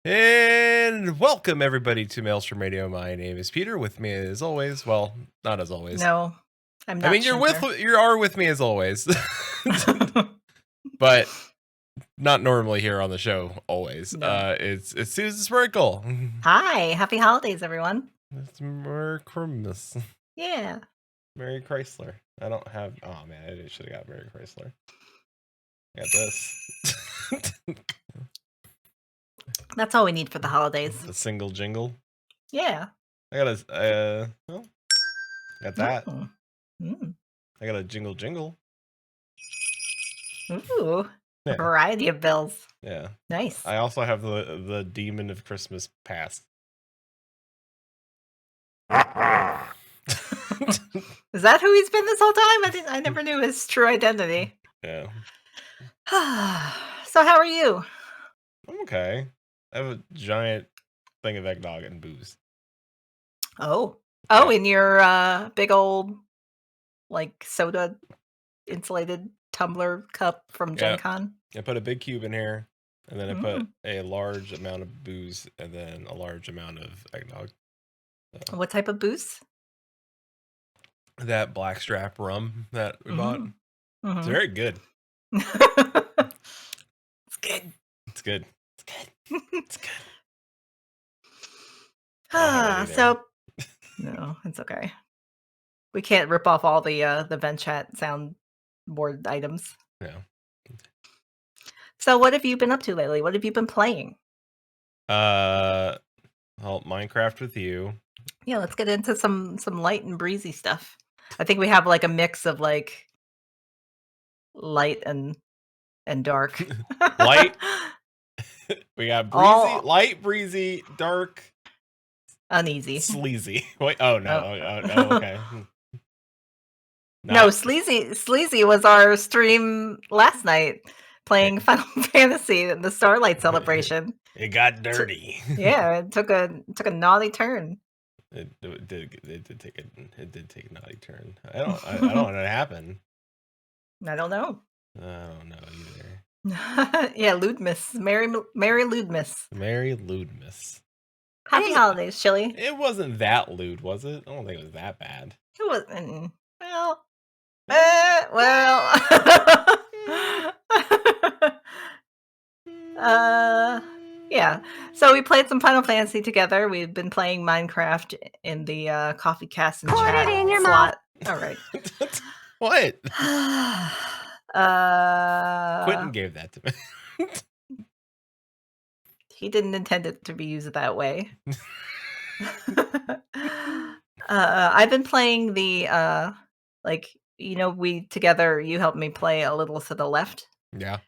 And welcome everybody to Maelstrom Radio. My name is Peter. With me as always. Well, not as always. No, I'm I not mean, you are with me as always, Shinter. but not normally here on the show. Always. No. It's Susan Sprinkle. Hi, happy holidays, everyone. It's Merry Christmas. Yeah. Merry Chrysler. I don't have. Oh man, I should have got Merry Chrysler. I got this. That's all we need for the holidays. A single jingle. Yeah. I got a. Got that. Mm. I got a jingle. Ooh. Yeah. A variety of bells. Yeah. Nice. I also have the Demon of Christmas Past. Is that who he's been this whole time? I never knew his true identity. Yeah. So how are you? I'm okay. I have a giant thing of eggnog and booze. Oh, in your big old like soda insulated tumbler cup from Gen Con? I put a big cube in here, and then I put a large amount of booze, and then a large amount of eggnog. So. What type of booze? That blackstrap rum that we bought. It's very good. It's good. It's good. It's good. It's good. So no, it's okay. We can't rip off all the vent chat soundboard items. No. So what have you been up to lately? What have you been playing? Well, Minecraft with you. Yeah, let's get into some light and breezy stuff. I think we have like a mix of like light and dark. Light. We got breezy, light, breezy, dark, uneasy, sleazy. Wait, oh no, oh, okay. No, sleazy was our stream last night playing Final Fantasy and the Starlight Celebration. It got dirty. Yeah, it took a naughty turn. It did take a naughty turn. I don't know what happened. I don't know. I don't know either. Yeah, Ludmus. Merry Ludmus. Merry Ludmus. Happy holidays, Chili. It wasn't that lewd, was it? I don't think it was that bad. It wasn't. Yeah. So we played some Final Fantasy together. We've been playing Minecraft in the Coffee Cast and Chat slot. All right. What? Quinton gave that to me. He didn't intend it to be used that way. I've been playing the we together, you helped me play A Little to the Left. Yeah.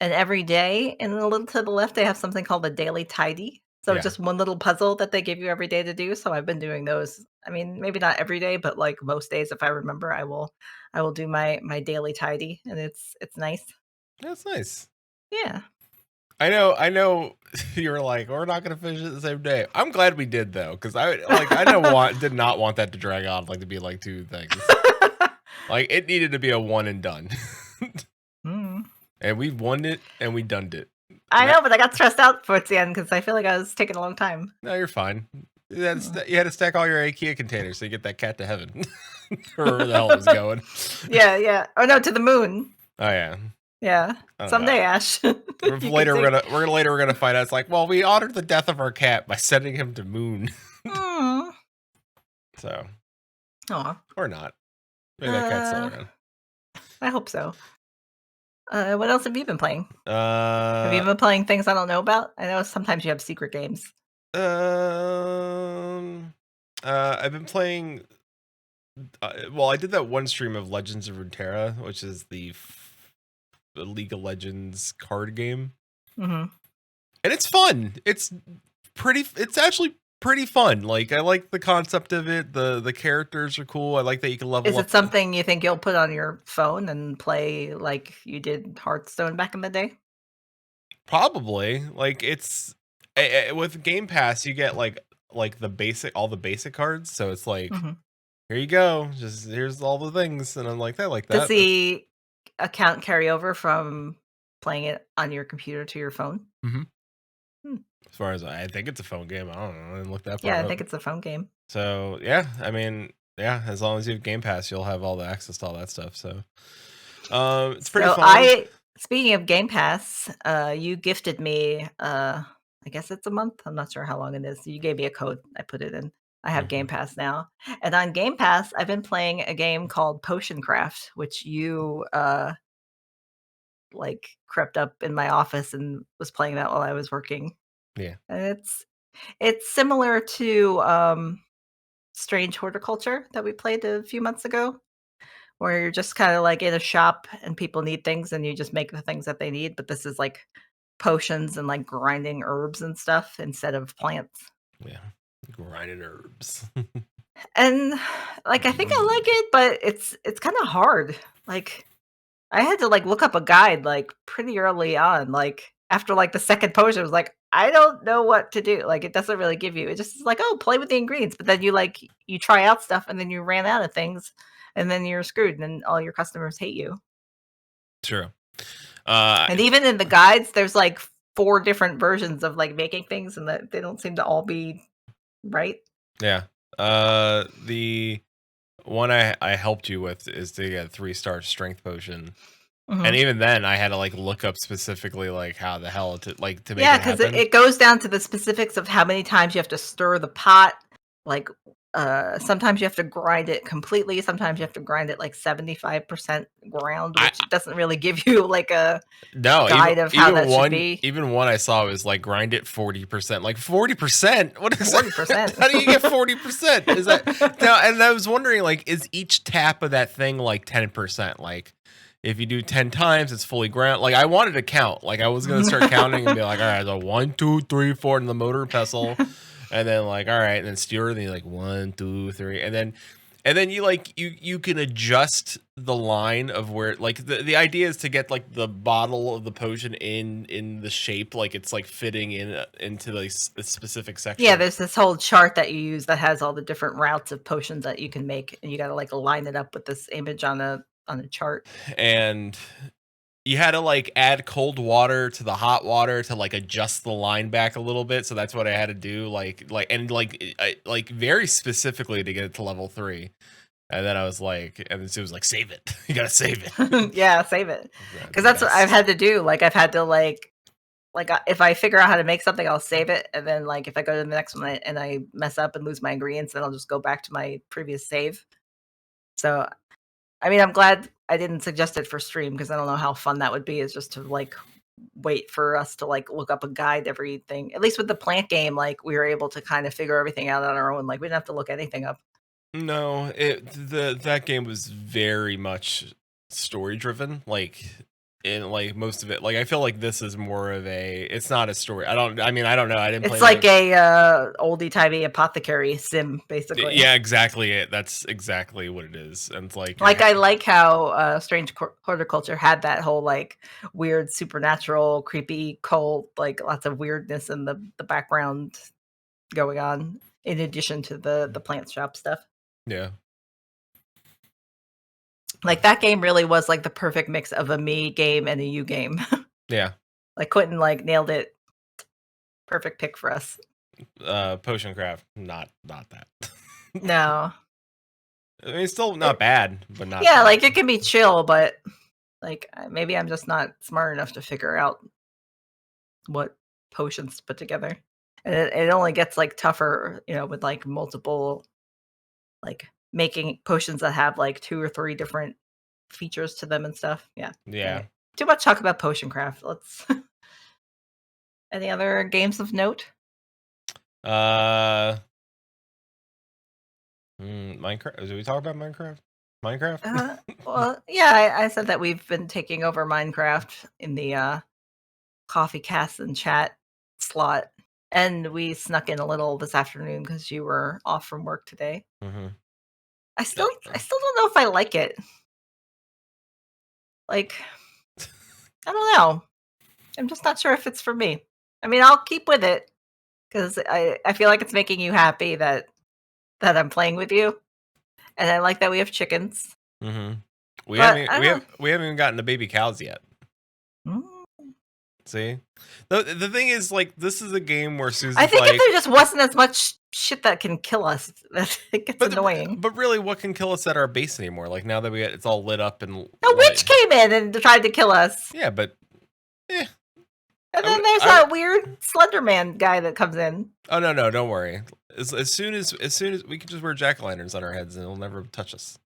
And every day in A Little to the Left, they have something called a daily tidy. So just one little puzzle that they give you every day to do. So I've been doing those. I mean, maybe not every day, but like most days, if I remember, I will do my daily tidy, and it's nice. That's nice. Yeah. I know you were like, we're not gonna finish it the same day. I'm glad we did though, because I did not want that to drag on, like to be like two things. Like it needed to be a one and done. And we won it and we done it. I know, but I got stressed out towards the end because I feel like I was taking a long time. No, you're fine. You had to stack all your IKEA containers so you get that cat to heaven. Or wherever the hell it was going. Yeah. Oh no, to the moon. Oh yeah. Yeah. Someday, Ash. Later we're gonna find out. It's like, well, we honored the death of our cat by sending him to moon. So. Or not. Maybe that cat's still around. I hope so. What else have you been playing? Have you been playing things I don't know about? I know sometimes you have secret games. I've been playing. Well, I did that one stream of Legends of Runeterra, which is the League of Legends card game, and it's fun. It's actually pretty fun. Like I like the concept of it. The characters are cool. I like that you can level up. Is it something you think you'll put on your phone and play like you did Hearthstone back in the day? Probably. Like it's with Game Pass, you get like all the basic cards. So it's like, here you go. Just here's all the things, and I'm like, I like that. Does the account carry over from playing it on your computer to your phone? As far as I think it's a phone game. I don't know. I didn't look that far Yeah, I up. think it's a phone game. So yeah, I mean, yeah, as long as you have Game Pass, you'll have all the access to all that stuff. So it's pretty fun. Speaking of Game Pass, you gifted me, I guess it's a month. I'm not sure how long it is. You gave me a code. I put it in. I have Game Pass now. And on Game Pass, I've been playing a game called Potion Craft, which you like crept up in my office and was playing that while I was working. Yeah. And it's similar to Strange Horticulture that we played a few months ago, where you're just kind of like in a shop and people need things and you just make the things that they need. But this is like potions and like grinding herbs and stuff instead of plants. Yeah. Grinding herbs. And like I think I like it, but it's kind of hard. Like I had to like look up a guide like pretty early on. Like after like the second potion, I was like, I don't know what to do. Like it doesn't really give you. It just is like, oh, play with the ingredients. But then you try out stuff and then you ran out of things and then you're screwed and then all your customers hate you. True. And even in the guides, there's like 4 different versions of like making things and that they don't seem to all be right. Yeah. The one I helped you with is to get a 3-star strength potion. And even then I had to like look up specifically like how the hell to make it happen. Because it goes down to the specifics of how many times you have to stir the pot. Like sometimes you have to grind it completely. Sometimes you have to grind it like 75% ground, which doesn't really give you like a guide of how that should be. Even one I saw was like grind it 40%. Like 40%? What is 40%? That? How do you get 40%? Is that now? And I was wondering, like, is each tap of that thing like 10%? Like, if you do 10 times, it's fully ground. Like, I wanted to count. Like, I was gonna start counting and be like, all right, so 1, 2, 3, 4 in the motor pestle, and then like, all right, and then stir, and then like 1, 2, 3, and then you like you can adjust the line of where like the idea is to get like the bottle of the potion in the shape like it's like fitting into the specific section. Yeah, there's this whole chart that you use that has all the different routes of potions that you can make, and you got to like line it up with this image on a chart. And you had to like add cold water to the hot water to like adjust the line back a little bit. So that's what I had to do. Like very specifically to get it to level 3. And then I was like, and it was like, save it. You gotta save it. Yeah, save it. Because that's what I've had to do. Like I've had to like if I figure out how to make something, I'll save it. And then like if I go to the next one and I mess up and lose my ingredients, then I'll just go back to my previous save. So I mean, I'm glad I didn't suggest it for stream because I don't know how fun that would be. Is just to like wait for us to like look up a guide everything. At least with the plant game, like we were able to kind of figure everything out on our own. Like we didn't have to look anything up. No, that game was very much story driven. Like in like most of it, like I feel like this is more of a. It's not a story. I don't know. I didn't. It's like a oldie timey apothecary sim, basically. Yeah, exactly. That's exactly what it is. And it's like I like how Strange Horticulture had that whole like weird supernatural, creepy cult, like lots of weirdness in the background going on, in addition to the plant shop stuff. Yeah. Like that game really was like the perfect mix of a me game and a you game. Yeah. Like Quinton like nailed it. Perfect pick for us. Potion craft, not that. No. I mean, it's still not bad, but not. Yeah, bad. like it can be chill, but like maybe I'm just not smart enough to figure out what potions to put together. And it only gets like tougher, with like multiple, like making potions that have like 2 or 3 different features to them and stuff. Yeah. Yeah. Too much talk about potion craft. Let's. Any other games of note? Minecraft. Did we talk about Minecraft? Well, yeah, I said that we've been taking over Minecraft in the coffee cast and chat slot, and we snuck in a little this afternoon because you were off from work today. Mm-hmm. I still don't know if I like it. Like, I don't know. I'm just not sure if it's for me. I mean, I'll keep with it because I feel like it's making you happy that I'm playing with you, and I like that we have chickens. Mm-hmm. We haven't even gotten to baby cows yet. Mm. See, the thing is, like, this is a game where Susan's I think like, if there just wasn't as much shit that can kill us, it gets annoying. But really, what can kill us at our base anymore? Like, now that it's all lit up and a witch came in and tried to kill us. Yeah, but and then there's that weird Slender Man guy that comes in. Oh no, don't worry. As soon as we can just wear jack-o'-lanterns on our heads and it'll never touch us.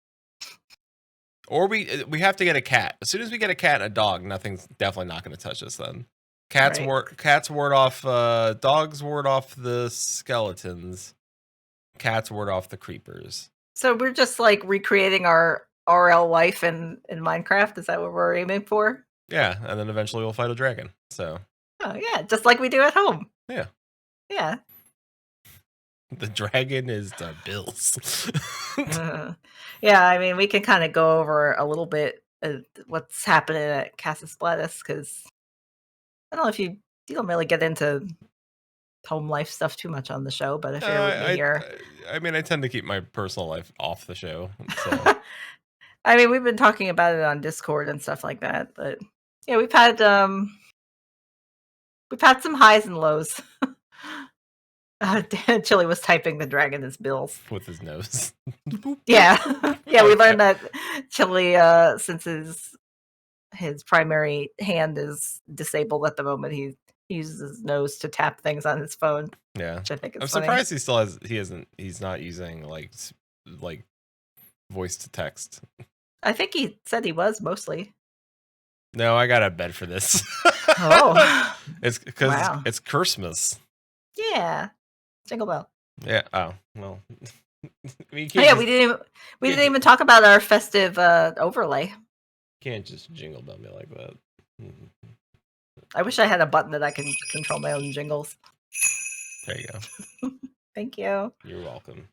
Or we have to get a cat. As soon as we get a cat and a dog, nothing's definitely not going to touch us then. Cats ward off dogs ward off the skeletons. Cats ward off the creepers. So we're just like recreating our RL life in Minecraft. Is that what we're aiming for? Yeah, and then eventually we'll fight a dragon. So. Oh yeah, just like we do at home. Yeah. Yeah. The dragon is the Bills. Yeah, I mean, we can kind of go over a little bit of what's happening at Casas Blatus, because I don't know if you don't really get into home life stuff too much on the show, but if you're with me here, I mean, I tend to keep my personal life off the show. So. I mean, we've been talking about it on Discord and stuff like that, but yeah, we've had some highs and lows. Chili was typing the dragon is Bills with his nose. Yeah, yeah. We learned that Chili, since his primary hand is disabled at the moment, he uses his nose to tap things on his phone. Yeah, which I think is I'm funny. surprised he's not using like voice to text. I think he said he was mostly. No, I got a bed for this. Oh, it's because it's Christmas. Yeah. Jingle bell. Yeah. Oh well. We didn't even talk about our festive overlay. Can't just jingle bell me like that. I wish I had a button that I can control my own jingles. There you go. Thank you. You're welcome.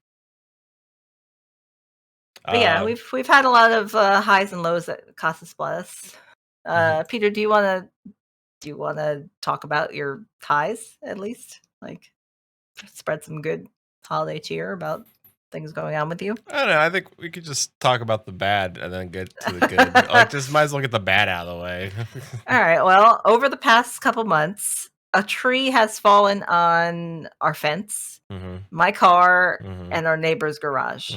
But yeah, we've had a lot of highs and lows at Casas Blatus. Peter, do you want to talk about your highs at least? Like, spread some good holiday cheer about things going on with you? I don't know. I think we could just talk about the bad and then get to the good. Like, just might as well get the bad out of the way. All right. Well, over the past couple months, a tree has fallen on our fence, my car, and our neighbor's garage.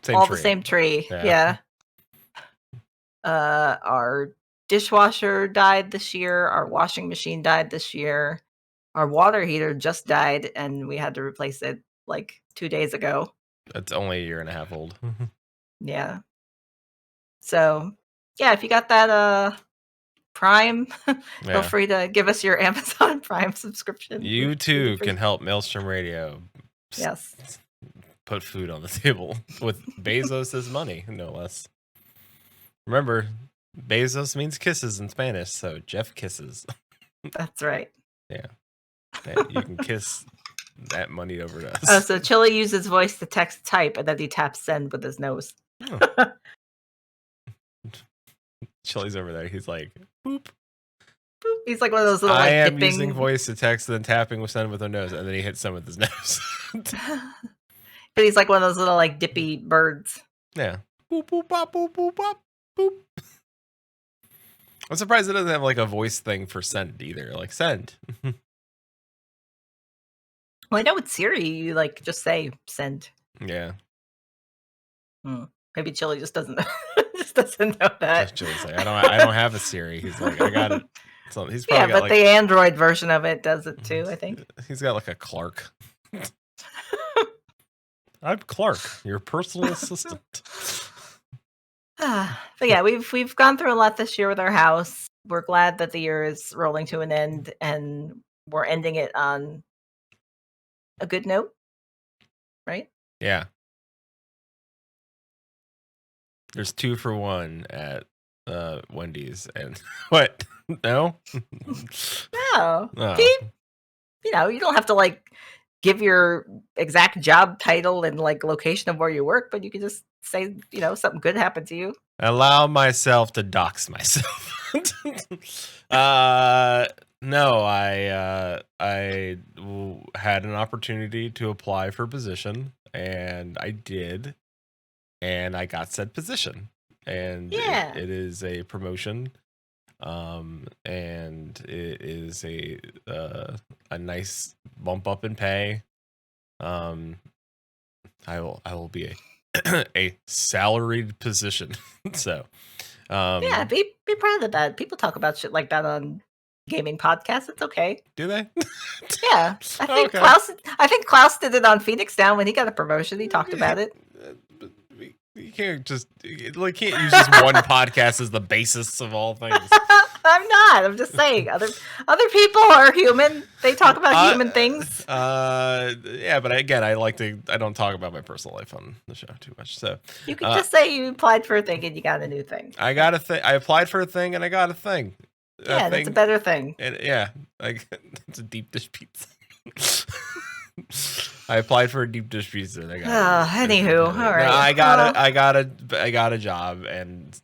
The same tree. Yeah. Our dishwasher died this year. Our washing machine died this year. Our water heater just died, and we had to replace it like 2 days ago. That's only a year and a half old. Yeah. So, yeah, if you got that Prime, feel free to give us your Amazon Prime subscription. You too can help Maelstrom Radio. Yes. Put food on the table with Bezos' money, no less. Remember, Bezos means kisses in Spanish, so Jeff kisses. That's right. Yeah. You can kiss that money over to us. Oh, so Chili uses voice to text type, and then he taps send with his nose. Oh. Chili's over there. He's like, boop. Boop. He's like one of those little I am using voice to text and then tapping with send with her nose, and then he hits send with his nose. But he's like one of those little like dippy birds. Yeah. Boop, boop, bop, boop, boop, bop, boop. I'm surprised it doesn't have like a voice thing for send either. Like send. Well, I know with Siri, you like just say send. Yeah. Maybe Chili just doesn't know that. Chili's like, I don't have a Siri. He's like, I got it. So he's probably got, but the Android version of it does it too, I think. He's got like a Clark. I'm Clark, your personal assistant. But yeah, we've gone through a lot this year with our house. We're glad that the year is rolling to an end, and we're ending it on a good note, right? Yeah. There's 2 for 1 at Wendy's, and what? No. No. You know, you don't have to like give your exact job title and like location of where you work, but you can just say, you know, something good happened to you. Allow myself to dox myself. No, I had an opportunity to apply for a position, and I did, and I got said position, and it is a promotion. And it is a nice bump up in pay. I will be a salaried position. So yeah, be proud of that. People talk about shit like that on gaming podcasts. It's okay. Do they? Yeah, I think Okay. I think Klaus did it on Phoenix Down when he got a promotion. He talked about it. You can't just use this one podcast as the basis of all things. I'm not. I'm just saying other people are human. They talk about human things. Yeah, but again, I don't talk about my personal life on the show too much. So you could just say you applied for a thing and you got a new thing. I got a thing. I applied for a thing and I got a thing. Yeah, that's a better thing. And yeah, it's a deep dish pizza. I applied for a deep dish pizza. And I got anywho, all right. No, I got a job, and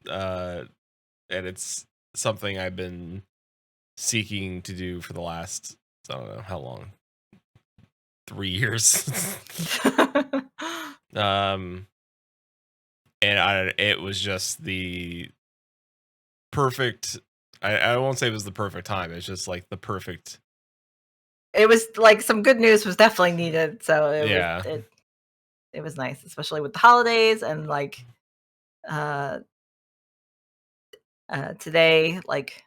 it's something I've been seeking to do for the last, I don't know how long, 3 years. And it was just the perfect. I won't say it was the perfect time. It's just like the perfect. It was like some good news was definitely needed. So it was nice, especially with the holidays and like today, like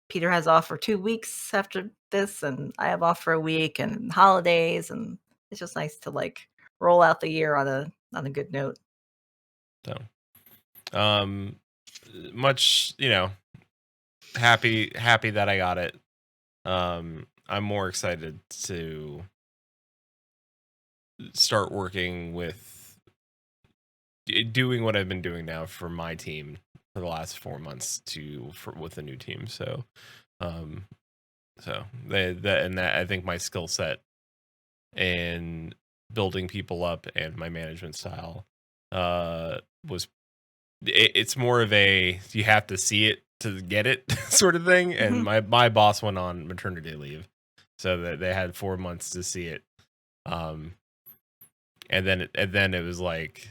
Peter has off for 2 weeks after this, and I have off for a week, and holidays, and it's just nice to like roll out the year on a good note. So, much, happy that I got it. I'm more excited to start working with doing what I've been doing now for my team for the last 4 months with a new team. So, that I think my skill set in building people up and my management style it's more of a you have to see it to get it sort of thing. And my boss went on maternity leave, so that they had 4 months to see it. And then it was like,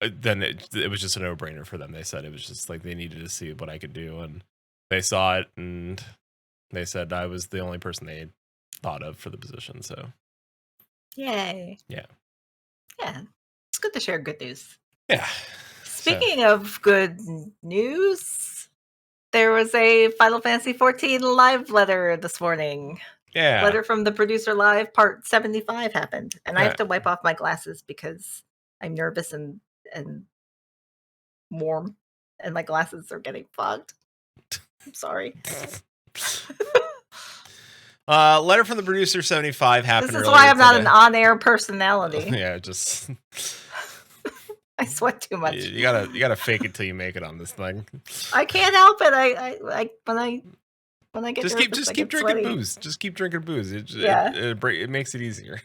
then it was just a no-brainer for them. They said it was just like they needed to see what I could do, and they saw it, and they said I was the only person they had thought of for the position. So, yay! Yeah, it's good to share good news. Yeah. Speaking of good news, there was a Final Fantasy XIV live letter this morning. Yeah. Letter from the Producer Live Part 75 happened. And I have to wipe off my glasses because I'm nervous and warm. And my glasses are getting fogged. I'm sorry. Letter from the Producer 75 happened earlier. This is why I'm not an on-air personality. Yeah, just... I sweat too much. You gotta fake it till you make it on this thing. I can't help it. I when I get just nervous, keep drinking sweaty. booze. Just keep drinking booze. It makes it easier.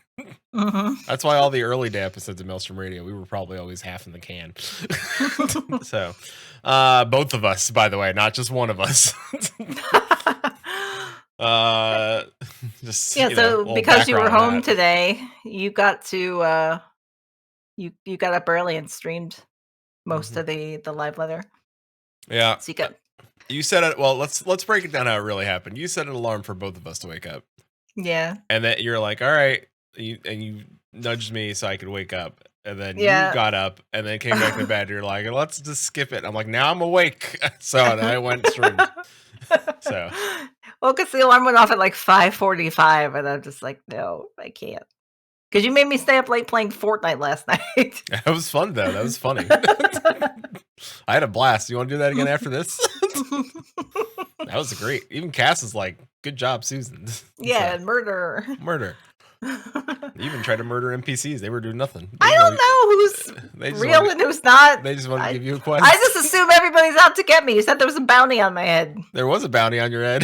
That's why all the early day episodes of Maelstrom Radio, we were probably always half in the can. So, both of us, by the way, not just one of us. So because you were home today, you got to you got up early and streamed most of the live letter. Yeah. So you set it. Well, let's break it down how it really happened. You set an alarm for both of us to wake up. Yeah. And then you're like, all right, you nudged me so I could wake up. And then you got up and then came back to bed. You're like, let's just skip it. I'm like, now I'm awake. So and I went streamed. So. Well, because the alarm went off at like 5:45, and I'm just like, no, I can't. Because you made me stay up late playing Fortnite last night. That was fun, though. That was funny. I had a blast. You want to do that again after this? That was great. Even Cass is like, good job, Susan. Yeah, so, murder. You even tried to murder NPCs. They were doing nothing. I don't know who's real and who's not. They just want to give you a quest. I just assume everybody's out to get me. You said there was a bounty on my head. There was a bounty on your head.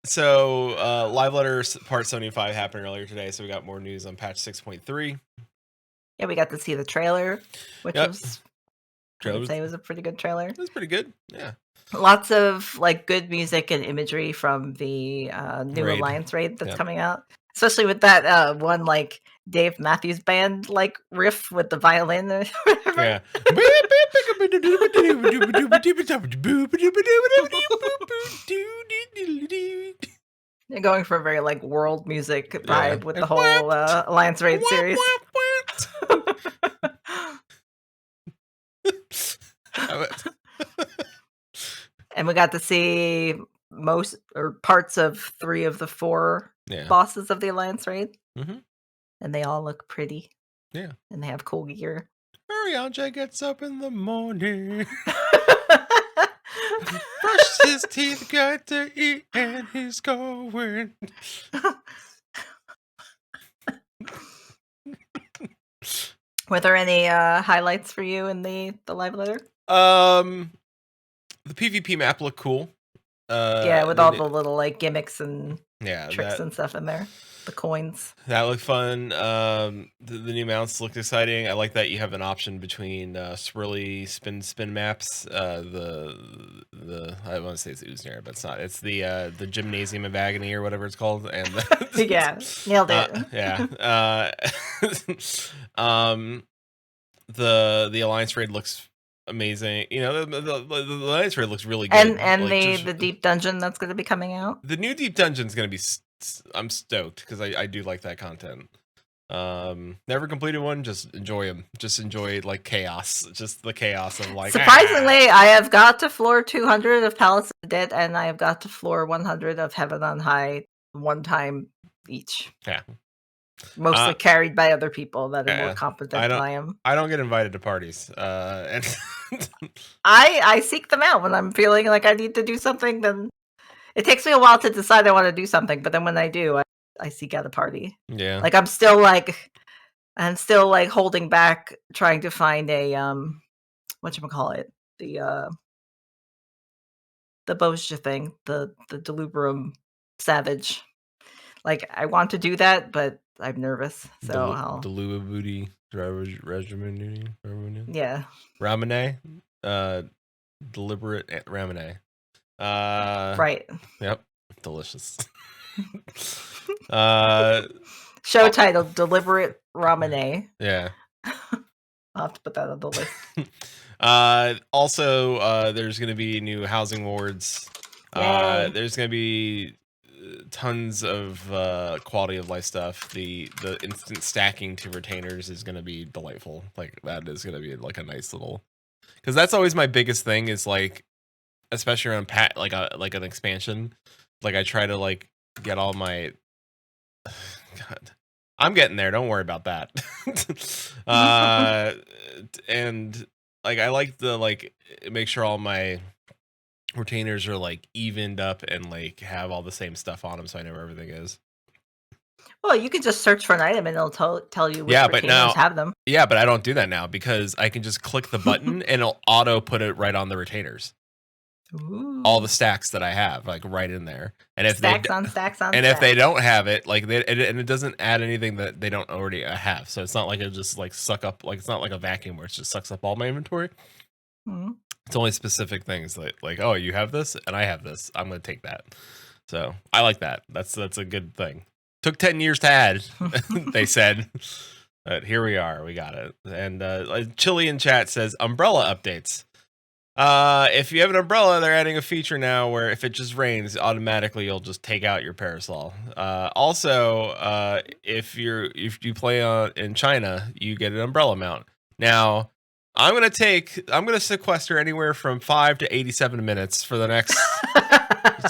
So, Live Letter Part 75 happened earlier today, so we got more news on patch 6.3. Yeah, we got to see the trailer, which I would say was a pretty good trailer. It was pretty good, yeah. Lots of like good music and imagery from the new Alliance raid that's coming out. Especially with that one like Dave Matthews Band like riff with the violin or whatever. Yeah. They're going for a very like world music vibe with the whole Alliance Raid series. And we got to see most or parts of 3 of the 4 bosses of the Alliance Raid. Mm-hmm. And they all look pretty. Yeah. And they have cool gear. Ariana gets up in the morning. Brushes his teeth, got to eat, and he's going. Were there any highlights for you in the live letter? The PvP map looked cool. Yeah, with all the little like gimmicks and tricks and stuff in there. The coins. That looked fun. The new mounts looked exciting. I like that you have an option between swirly spin maps. The I want to say it's Uznir, but it's not. It's the Gymnasium of Agony or whatever it's called. And yeah, nailed it. The Alliance Raid looks amazing. You know, the Alliance Raid looks really good. And like, the deep dungeon that's going to be coming out. The new deep dungeon is going to be. I'm stoked because I do like that content. Never completed one. Just enjoy them. Just enjoy like chaos. Just the chaos of like. Surprisingly, I have got to floor 200 of Palace of the Dead, and I have got to floor 100 of Heaven on High one time each. Yeah. Mostly carried by other people that are more competent than I am. I don't get invited to parties. And I seek them out when I'm feeling like I need to do something. Then it takes me a while to decide I want to do something, but then when I do, I seek out a party. Yeah. Like I'm still like holding back, trying to find a whatchamacallit, the Bozja thing, the Delubrum Savage. Like I want to do that, but I'm nervous. So I'll Deluba Booty Regimen. Yeah. Ramune. Deliberate Ramune. Right. Yep. Delicious. Show title: Deliberate Ramune. Yeah. I'll have to put that on the list. Also, there's going to be new housing wards. There's going to be tons of quality of life stuff. The instant stacking to retainers is going to be delightful. Like that is going to be like a nice little, because that's always my biggest thing is like, especially around like an expansion. Like I try to like get all my God. I'm getting there. Don't worry about that. And like I like the like make sure all my retainers are like evened up and like have all the same stuff on them, so I know where everything is. Well, you can just search for an item and it'll tell you which retainers have them. Yeah, but I don't do that now because I can just click the button and it'll auto put it right on the retainers. Ooh. All the stacks that I have, like right in there, and if stacks if they don't have it, like and it doesn't add anything that they don't already have, so it's not like it just like suck up, like it's not like a vacuum where it just sucks up all my inventory. Mm-hmm. It's only specific things like oh, you have this and I have this, I'm gonna take that. So I like that. That's a good thing. Took 10 years to add, they said, but here we are. We got it. And Chili in chat says umbrella updates. If you have an umbrella, they're adding a feature now where if it just rains, automatically you'll just take out your parasol. Also, if you play in China, you get an umbrella mount. Now, I'm gonna sequester anywhere from 5 to 87 minutes for the next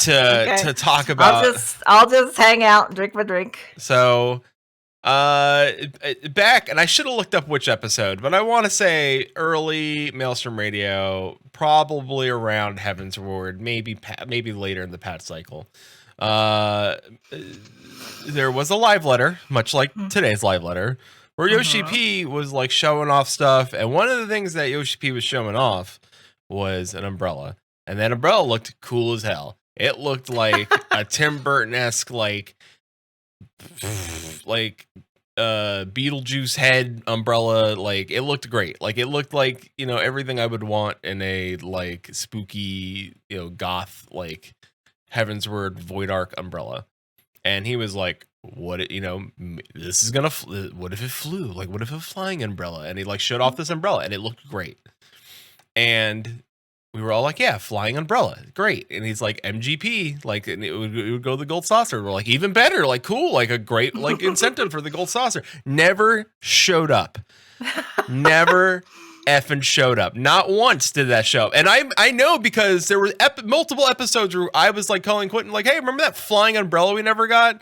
to talk about. I'll just hang out and drink my drink. So back, and I should have looked up which episode, but I want to say early Maelstrom Radio, probably around Heaven's Ward, maybe later in the patch cycle. There was a live letter, much like today's live letter, where Yoshi P was like showing off stuff, and one of the things that Yoshi P was showing off was an umbrella, and that umbrella looked cool as hell. It looked like a Tim Burton-esque like Beetlejuice head umbrella. Like it looked great. Like it looked like, you know, everything I would want in a like spooky, you know, goth like Heaven's Word Void Arc umbrella. And he was like, what, this is gonna, what if it flew? Like, what if a flying umbrella? And he like showed off this umbrella and it looked great. And we were all like, yeah, flying umbrella, great. And he's like, MGP, like, and it would go to the gold saucer. We're like, even better, like, cool, like a great like incentive for the gold saucer. Never showed up. Never effing showed up. Not once did that show up. And I know because there were multiple episodes where I was like calling Quinton, like, hey, remember that flying umbrella we never got?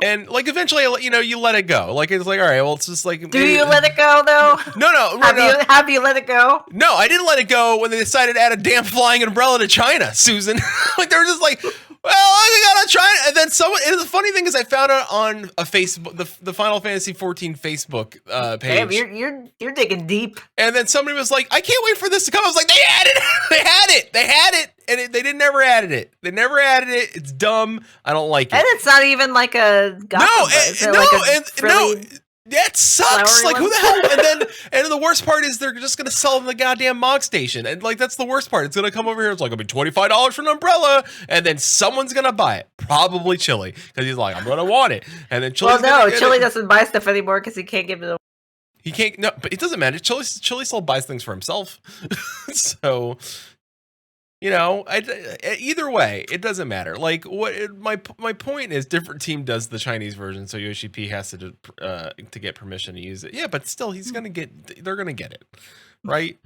And like eventually, you let it go. Like it's like, all right, well, it's just like. Do you let it go though? No. Have you let it go? No, I didn't let it go when they decided to add a damn flying umbrella to China, Susan. Like they were just like, well, I gotta try it. And then someone. And the funny thing is, I found out on a Facebook, the Final Fantasy 14 Facebook page. Damn, you're digging deep. And then somebody was like, I can't wait for this to come. I was like, they had it, and they never added it. They never added it. It's dumb. I don't like it. And it's not even like a That sucks. Like, who the hell? And the worst part is they're just gonna sell them the goddamn Mog Station, and like that's the worst part. It's gonna come over here. It's like gonna be $25 for an umbrella, and then someone's gonna buy it. Probably Chili, because he's like, I'm gonna want it. And then Chili. Chili doesn't buy stuff anymore because he can't give it away. He can't. No, but it doesn't matter. Chili still buys things for himself. So. Either way, it doesn't matter. Like my point is, different team does the Chinese version, so Yoshi P has to get permission to use it. Yeah, but still, they're gonna get it, right?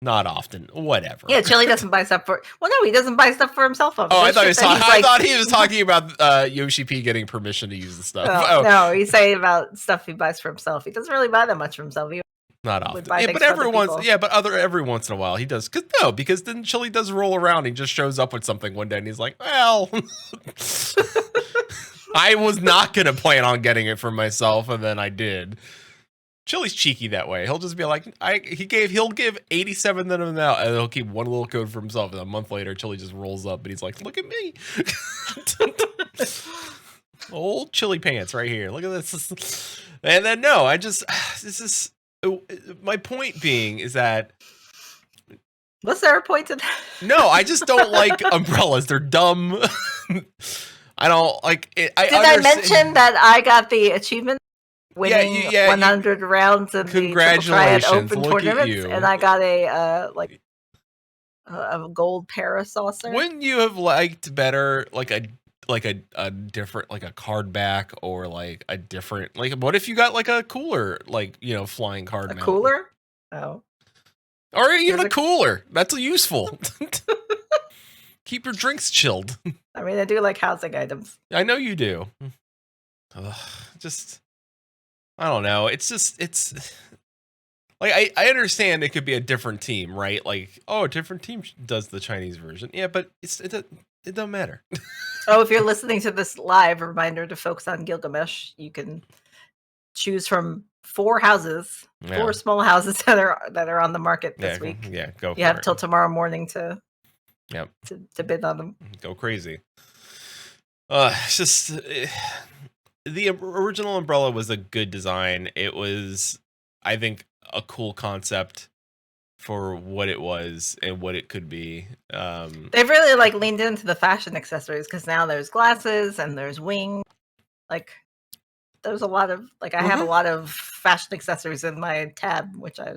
Not often, whatever. Yeah, Chili doesn't buy stuff for. Well, no, he doesn't buy stuff for himself. I thought he was talking about Yoshi P getting permission to use the stuff. No, he's saying about stuff he buys for himself. He doesn't really buy that much for himself. Not often. Yeah, but every once in a while he does. Because then Chili does roll around. He just shows up with something one day and he's like, well, I was not going to plan on getting it for myself. And then I did. Chili's cheeky that way. He'll just be like, he'll give 87 of them out and he'll keep one little code for himself. And a month later, Chili just rolls up and he's like, look at me. Old Chili pants right here. Look at this. And then, my point being is that. What's their point to that? No, I just don't like umbrellas. They're dumb. I don't like it. I mention that I got the achievement winning 100 rounds in the Triad Open tournaments, and I got a gold para saucer? Wouldn't you have liked better like a different, like a card back, or like a different, like what if you got like a cooler, like flying card mount? Cooler? Oh. Or even a cooler. That's useful. Keep your drinks chilled. I mean, I do like housing items. I know you do. I don't know. It's like I understand it could be a different team, right? Like, a different team does the Chinese version. Yeah, but it doesn't matter. Oh, if you're listening to this live, a reminder to folks on Gilgamesh, you can choose from 4 houses, 4 small houses that are on the market this week. Yeah, go for it. You have till tomorrow morning to bid on them. Go crazy. It's just the original umbrella was a good design. It was, I think, a cool concept for what it was and what it could be. They've really leaned into the fashion accessories, because now there's glasses and there's wings. Like there's a lot of I have a lot of fashion accessories in my tab, which I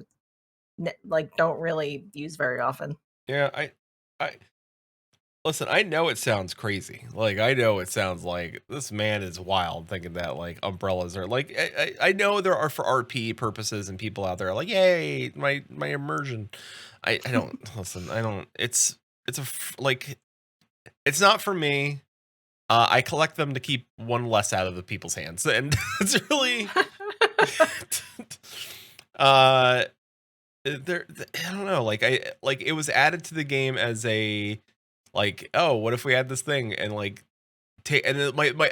don't really use very often. Yeah, I listen, I know it sounds crazy. Like, I know it sounds like this man is wild thinking that umbrellas are I know there are for RP purposes, and people out there are like, yay, my immersion. I don't listen. I don't. It's it's not for me. I collect them to keep one less out of the people's hands, and it's really. I don't know. It was added to the game as a. What if we had this thing and I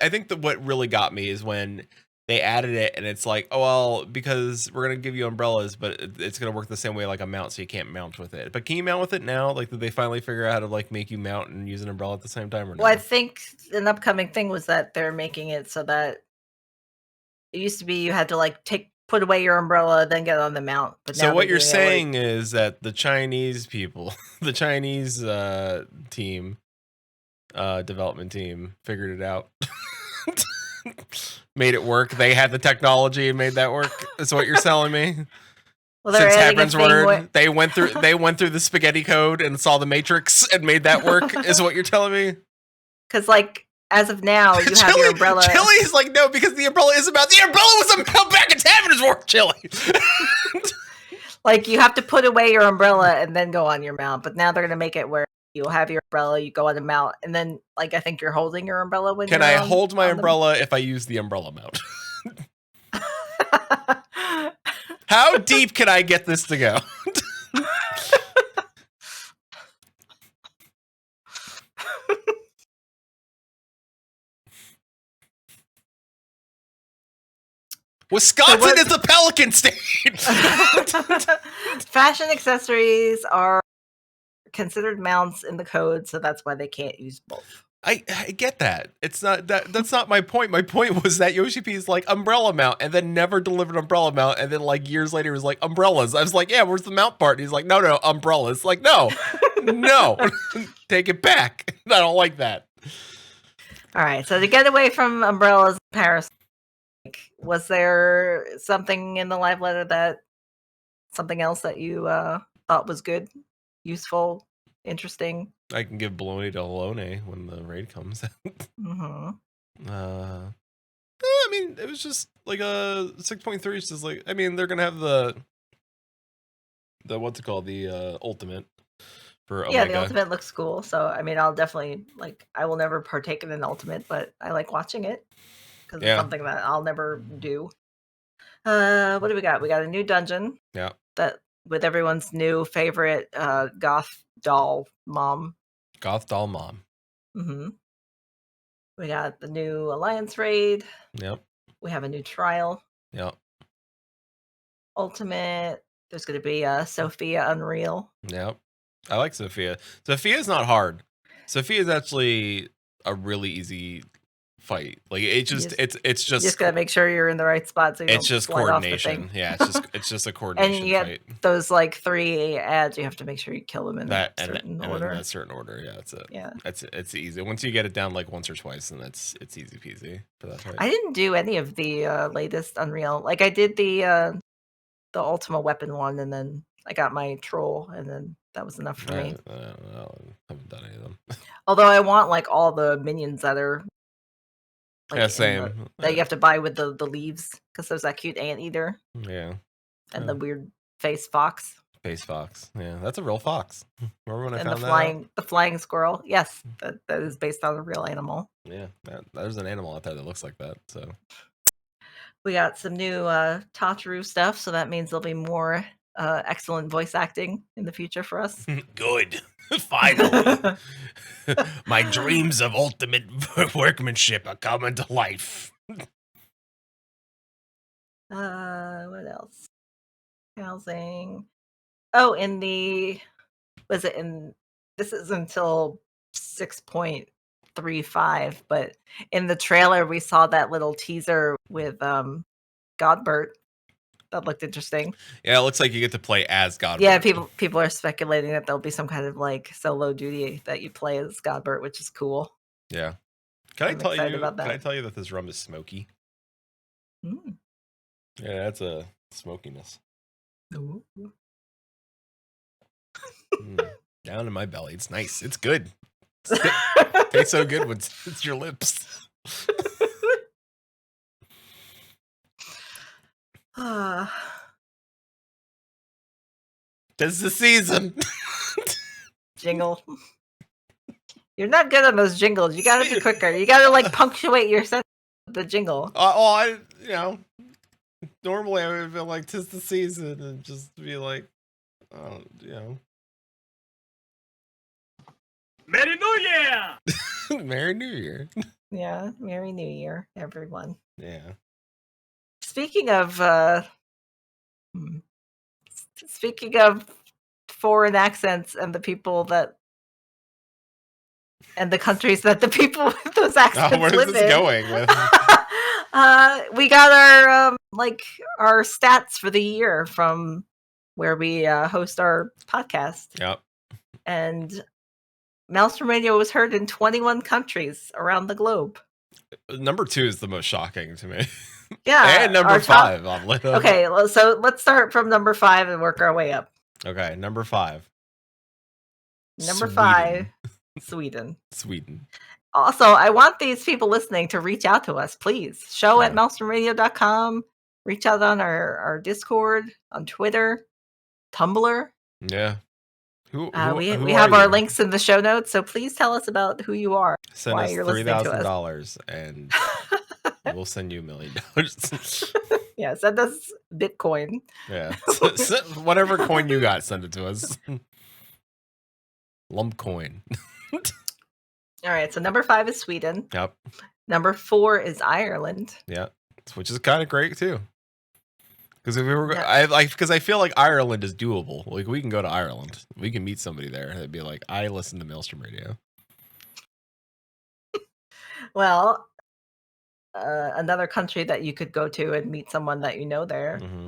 think that what really got me is when they added it and it's like, oh, well, because we're going to give you umbrellas, but it's going to work the same way like a mount, so you can't mount with it. But can you mount with it now? Did they finally figure out how to make you mount and use an umbrella at the same time, or no? Well, I think an upcoming thing was that they're making it so that it used to be you had to put away your umbrella, then get on the mount. But so what you're saying is that the Chinese people, the Chinese team, development team figured it out. Made it work. They had the technology and made that work. Is what you're telling me? Well, they're Since adding a Heaven's thing Word, they went through the spaghetti code and saw the Matrix and made that work. Is what you're telling me? Because, like, as of now, you have your umbrella. Chili's like, no, because the umbrella was about back in Heaven's Word, Chili. Like, you have to put away your umbrella and then go on your mount. But now they're going to make it where you'll have your umbrella, you go on the mount, and then, like, I think you're holding your umbrella when Can you're I hold my umbrella if I use the umbrella mount? How deep can I get this to go? Wisconsin is a Pelican state. Fashion accessories are considered mounts in the code, so that's why they can't use both. I get that. It's not that's not my point. My point was that Yoshi P is like umbrella mount and then never delivered umbrella mount, and then like years later he was like umbrellas. I was like, yeah, where's the mount part? And he's like, no, umbrellas. Like, no, take it back. I don't like that. All right, so to get away from umbrellas in Paris, was there something in the live letter something else that you thought was good, useful, interesting? I can give baloney to Alone when the raid comes out. Mm-hmm. I mean, it was just like a 6.3. Is just like, I mean, they're gonna have the what's it called, the ultimate for Omega. Yeah, the ultimate looks cool. So I mean, I'll definitely I will never partake in an ultimate, but I like watching it because it's something that I'll never do. What do we got? We got a new dungeon. Yeah. That with everyone's new favorite goth doll mom. Goth doll mom. Mm-hmm. We got the new Alliance raid. Yep. We have a new trial. Yep. Ultimate. There's going to be Sophia Unreal. Yep. I like Sophia. Sophia's not hard. Sophia's actually a really easy fight. Like it's just you just gotta make sure you're in the right spot. So it's just coordination. Yeah, it's just a coordination. And you fight. get those like 3 ads. You have to make sure you kill them in that certain and order. In that certain order. Yeah, that's it. Yeah, it's easy. Once you get it down like once or twice, then it's easy peasy for that fight. I didn't do any of the latest Unreal. Like I did the Ultima Weapon one, and then I got my troll, and then that was enough for me. I haven't done any of them. Although I want like all the minions that are same. That you have to buy with the leaves, because there's that cute anteater. Yeah. And the weird face fox. Face fox. Yeah, that's a real fox. Remember when I found the flying squirrel. Yes, that is based on a real animal. Yeah, there's an animal out there that looks like that. So we got some new Tataru stuff, so that means there'll be more excellent voice acting in the future for us. Good. Finally. My dreams of ultimate workmanship are coming to life. What else? Housing. Oh, this is until 6.35, but in the trailer we saw that little teaser with Godbert. That looked interesting. Yeah, it looks like you get to play as Godbert. Yeah, people are speculating that there'll be some kind of like solo duty that you play as Godbert, which is cool. Yeah. Can I tell you that this rum is smoky? Mm. Yeah, that's a smokiness. Down in my belly. It's nice. It's good. It tastes so good when it's your lips. This is the season. Jingle. You're not good on those jingles. You gotta be quicker. You gotta like punctuate your sentence with the jingle. Normally I would feel like 'tis the season and just be like, Merry New Year! Merry New Year. Yeah, Merry New Year, everyone. Yeah. Speaking of foreign accents and the people and the countries that the people with those accents where's live this in. going with? We got our stats for the year from where we host our podcast. Yep. And Maelstrom Radio was heard in 21 countries around the globe. Number 2 is the most shocking to me. Yeah. And number 5. Okay, so let's start from number 5 and work our way up. Okay, number 5. Number 5, Sweden. Sweden. Also, I want these people listening to reach out to us, please. Show at maelstromradio.com. Reach out on our Discord, on Twitter, Tumblr. Yeah. Who we have our links in the show notes, so please tell us about who you are. Send us $3,000 and we'll send you $1 million. Yeah, send us Bitcoin. Yeah. Whatever coin you got, send it to us. Lump coin. All right, so number 5 is Sweden. Yep. Number 4 is Ireland. Yeah, which is kind of great too. Because if we were, because I feel like Ireland is doable. Like we can go to Ireland, we can meet somebody there. It'd be like, I listen to Maelstrom Radio. Well, another country that you could go to and meet someone that you know there. Mm-hmm.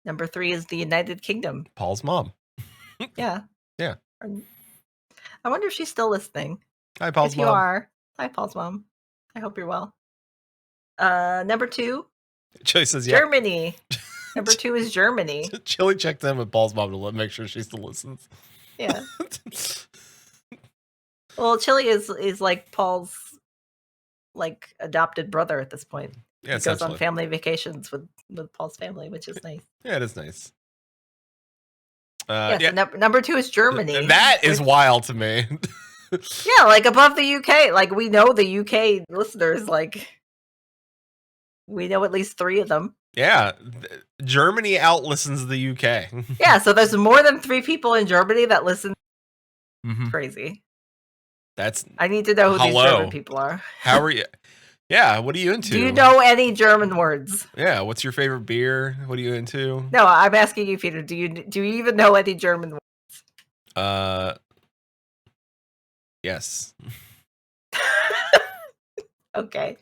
Number 3 is the United Kingdom. Paul's mom. Yeah. Yeah. I wonder if she's still listening. Hi, Paul's mom. If you are, hi, Paul's mom. I hope you're well. Number 2. Chili says, yeah. Germany. Number 2 is Germany. Chili checked in with Paul's mom to make sure she still listens. Yeah. Well, Chili is like Paul's adopted brother at this point. Yeah, he goes on family vacations with Paul's family, which is nice. Yeah, it is nice. So number 2 is Germany. That is wild to me. Yeah, like above the UK. Like we know the UK listeners. Like we know at least 3 of them. Yeah, Germany outlistens the UK. Yeah, so there's more than 3 people in Germany that listen. Mm-hmm. Crazy. I need to know who these German people are. How are you? Yeah, what are you into? Do you know any German words? Yeah, what's your favorite beer? What are you into? No, I'm asking you, Peter. Do you even know any German words? Yes. Okay.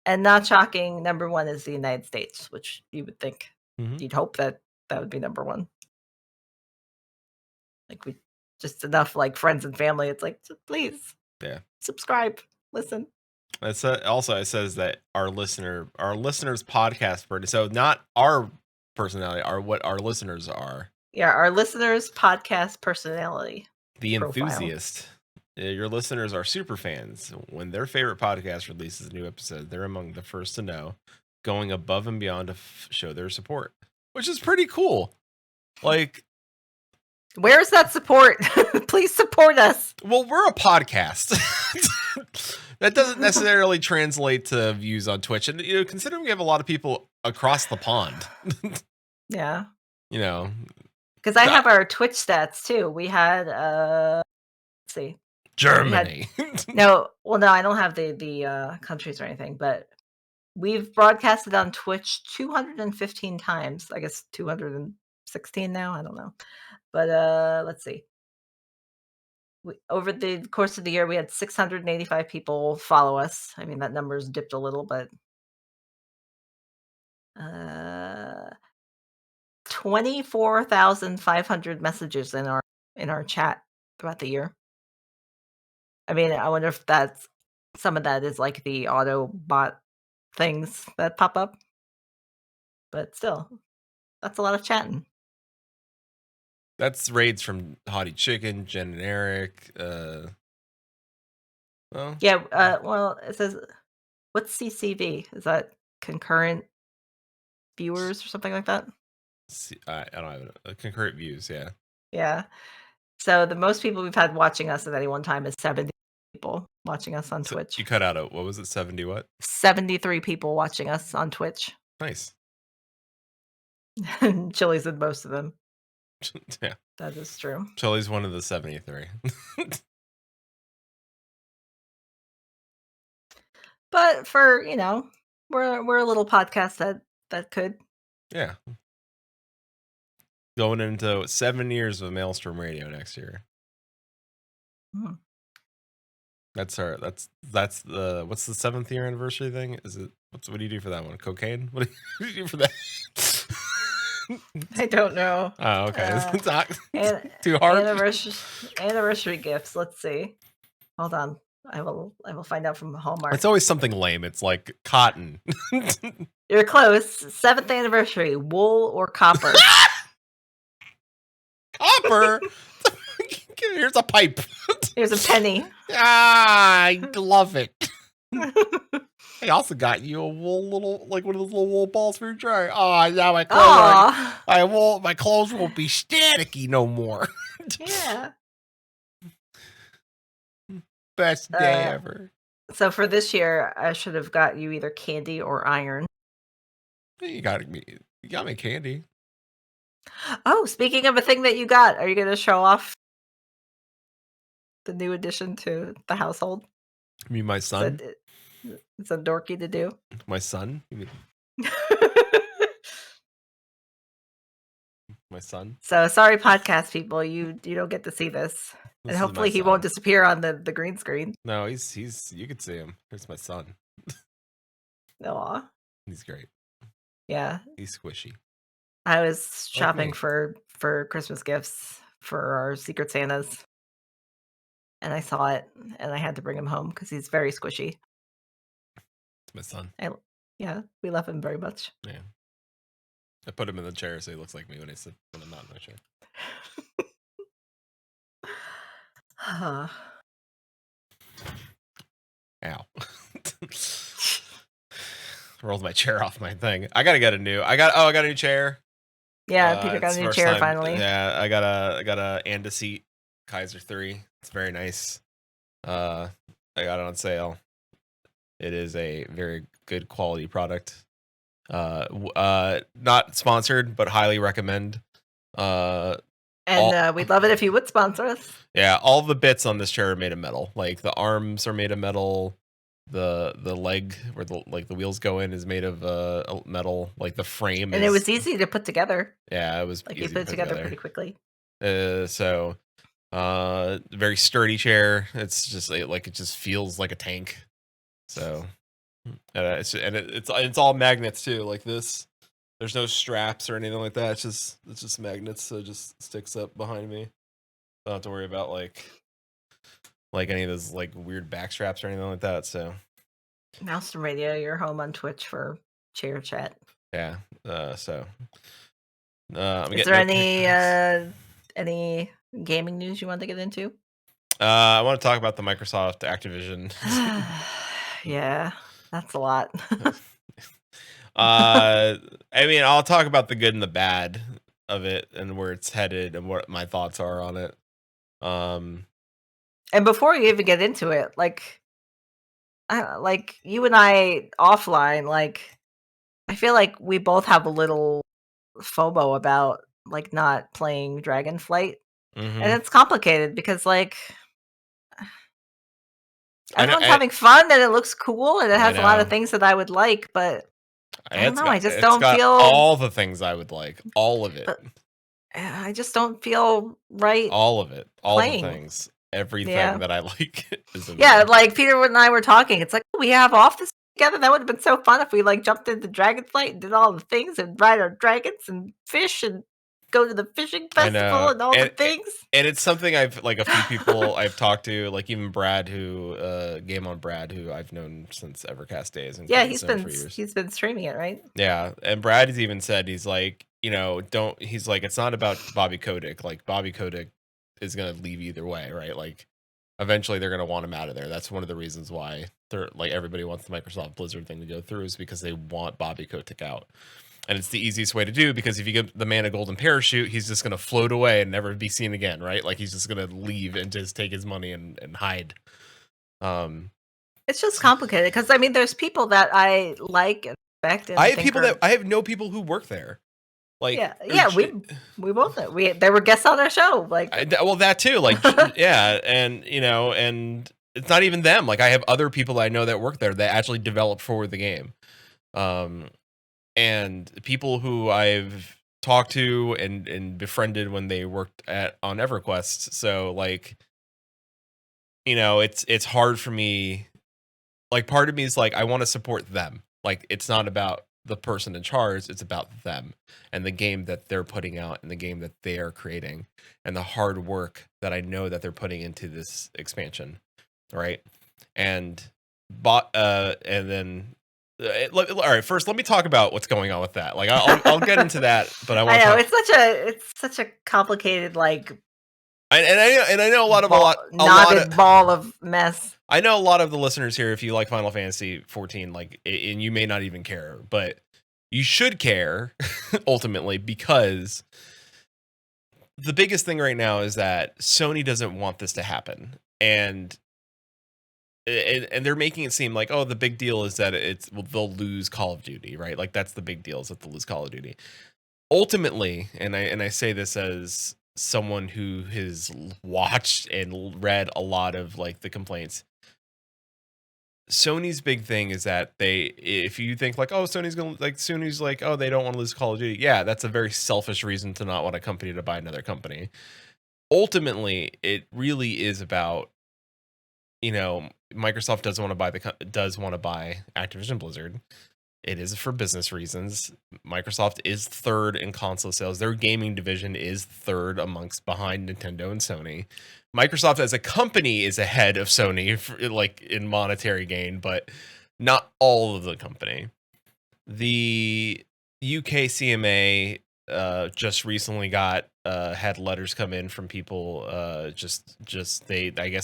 And not shocking, number 1 is the United States, which you would think you'd hope that would be number 1. Like we just enough like friends and family. It's like, please, subscribe, listen. It's also it says that our listeners' podcast so not our personality, are what our listeners are. Yeah, our listeners' podcast personality. The enthusiast. Your listeners are super fans. When their favorite podcast releases a new episode, they're among the first to know, going above and beyond to show their support, which is pretty cool. Like, where's that support? Please support us. Well, we're a podcast. That doesn't necessarily translate to views on Twitch. And, considering we have a lot of people across the pond. Yeah. Because I have our Twitch stats too. We had, let's see. Germany. No, I don't have the countries or anything, but we've broadcasted on Twitch 215 times. I guess 216 now. I don't know. But let's see. Over the course of the year, we had 685 people follow us. I mean, that number's dipped a little, but 24,500 messages in our chat throughout the year. I mean, I wonder if some of that is like the auto bot things that pop up. But still, that's a lot of chatting. That's raids from Hottie Chicken, Jen and Eric. Well, it says, what's CCV? Is that concurrent viewers or something like that? I don't have it. Concurrent views, yeah. Yeah. So the most people we've had watching us at any one time is 70 people watching us on Twitch. You cut out what was it? 70 what? 73 people watching us on Twitch. Nice. Chili's in most of them. Yeah. That is true. Chili's one of the 73. But for, we're a little podcast that could. Yeah. Going into 7 years of Maelstrom Radio next year. That's the what's the 7th year anniversary thing? Is it what do you do for that one? Cocaine? What do you do for that? I don't know. Oh, okay. It's not too hard. Anniversary gifts. Let's see. Hold on. I will find out from Hallmark. It's always something lame. It's like cotton. You're close. 7th anniversary. Wool or copper? Copper? Here's a pipe. Here's a penny. I love it. I also got you a wool little, like one of those little wool balls for your dryer. Oh, now my clothes my clothes won't be staticky no more. Yeah. Best day ever. So for this year, I should have got you either candy or iron. You got me candy. Oh, speaking of a thing that you got, are you going to show off the new addition to the household? You mean my son? It's a dorky to do. My son? You mean my son? So sorry, podcast people, you don't get to see this. And hopefully he won't disappear on the green screen. No, he's you can see him. Here's my son. Aw. He's great. Yeah. He's squishy. I was shopping for Christmas gifts for our Secret Santas. And I saw it and I had to bring him home because he's very squishy. It's my son. Yeah, we love him very much. Yeah. I put him in the chair so he looks like me when I'm not in my chair. Ow. Rolled my chair off my thing. I got a new chair. Yeah, Peter got a new chair finally. Yeah, I got a Andaseat Kaiser 3. It's very nice. I got it on sale. It is a very good quality product. Not sponsored, but highly recommend. We'd love it if you would sponsor us. Yeah, all the bits on this chair are made of metal. Like the arms are made of metal. The leg where the wheels go in is made of metal. Like the frame, and it was easy to put together. Yeah, it was like you put it together pretty quickly. So very sturdy chair. It's just it just feels like a tank. So it's all magnets too, like this. There's no straps or anything like that. It's just magnets, so it just sticks up behind me. Don't have to worry about like any of those like weird back straps or anything like that. So Maelstrom Radio, you're home on Twitch for chair chat. Yeah. Is there any gaming news you want to get into? I want to talk about the Microsoft Activision. Yeah, that's a lot. I mean, I'll talk about the good and the bad of it and where it's headed and what my thoughts are on it. And before you even get into it, like you and I offline, like I feel like we both have a little FOMO about like not playing Dragonflight, and it's complicated because like everyone's having fun and it looks cool and it has a lot of things that I would like, but I don't know. I just don't feel all the things I would like, all of it. I just don't feel right. All of it, all the things, everything that I like is in there. Like Peter and I were talking. It's like we have off this together. That would have been so fun if we like jumped into Dragonflight and did all the things and ride our dragons and fish and go to the fishing festival and all the things. And it's something I've like a few people I've talked to, like even Brad, who Game on Brad, who I've known since Evercast days. And he's been streaming it, right? Yeah, and Brad has even said he's like, he's like, it's not about Bobby Kotick. Like Bobby Kotick is gonna leave either way, right? Like eventually they're gonna want him out of there. That's one of the reasons why they're like everybody wants the Microsoft Blizzard thing to go through, is because they want Bobby Kotick out. And it's the easiest way to do, because if you give the man a golden parachute, he's just going to float away and never be seen again, right? Like he's just going to leave and just take his money and hide. It's just complicated because I mean, there's people that I like and respect. And I have no people who work there. Like we both know. They were guests on our show. Like that too. Like yeah, and and it's not even them. Like I have other people I know that work there that actually develop for the game. And people who I've talked to and befriended when they worked on EverQuest. So like, it's hard for me. Like part of me is like, I want to support them. Like it's not about the person in charge. It's about them and the game that they're putting out and the game that they are creating and the hard work that I know that they're putting into this expansion, right? And then all right, first let me talk about what's going on with that. Like I'll get into that, but I want to I know talk. it's such a complicated, like, and I know a lot knotted ball of mess. I know a lot of the listeners here, if you like Final Fantasy 14, like, and you may not even care, but you should care ultimately, because the biggest thing right now is that Sony doesn't want this to happen, and they're making it seem like, oh, the big deal is that they'll lose Call of Duty, right? Like that's the big deal, is that they'll lose Call of Duty. Ultimately, and I say this as someone who has watched and read a lot of like the complaints. Sony's big thing is that if you think like, oh, Sony's like, oh, they don't want to lose Call of Duty. Yeah, that's a very selfish reason to not want a company to buy another company. Ultimately, it really is about, Microsoft does want to buy Activision Blizzard. It is for business reasons. Microsoft is third in console sales. Their gaming division is third behind Nintendo and Sony. Microsoft as a company is ahead of Sony like in monetary gain, but not all of the company. The UK CMA just recently had letters come in from people. I guess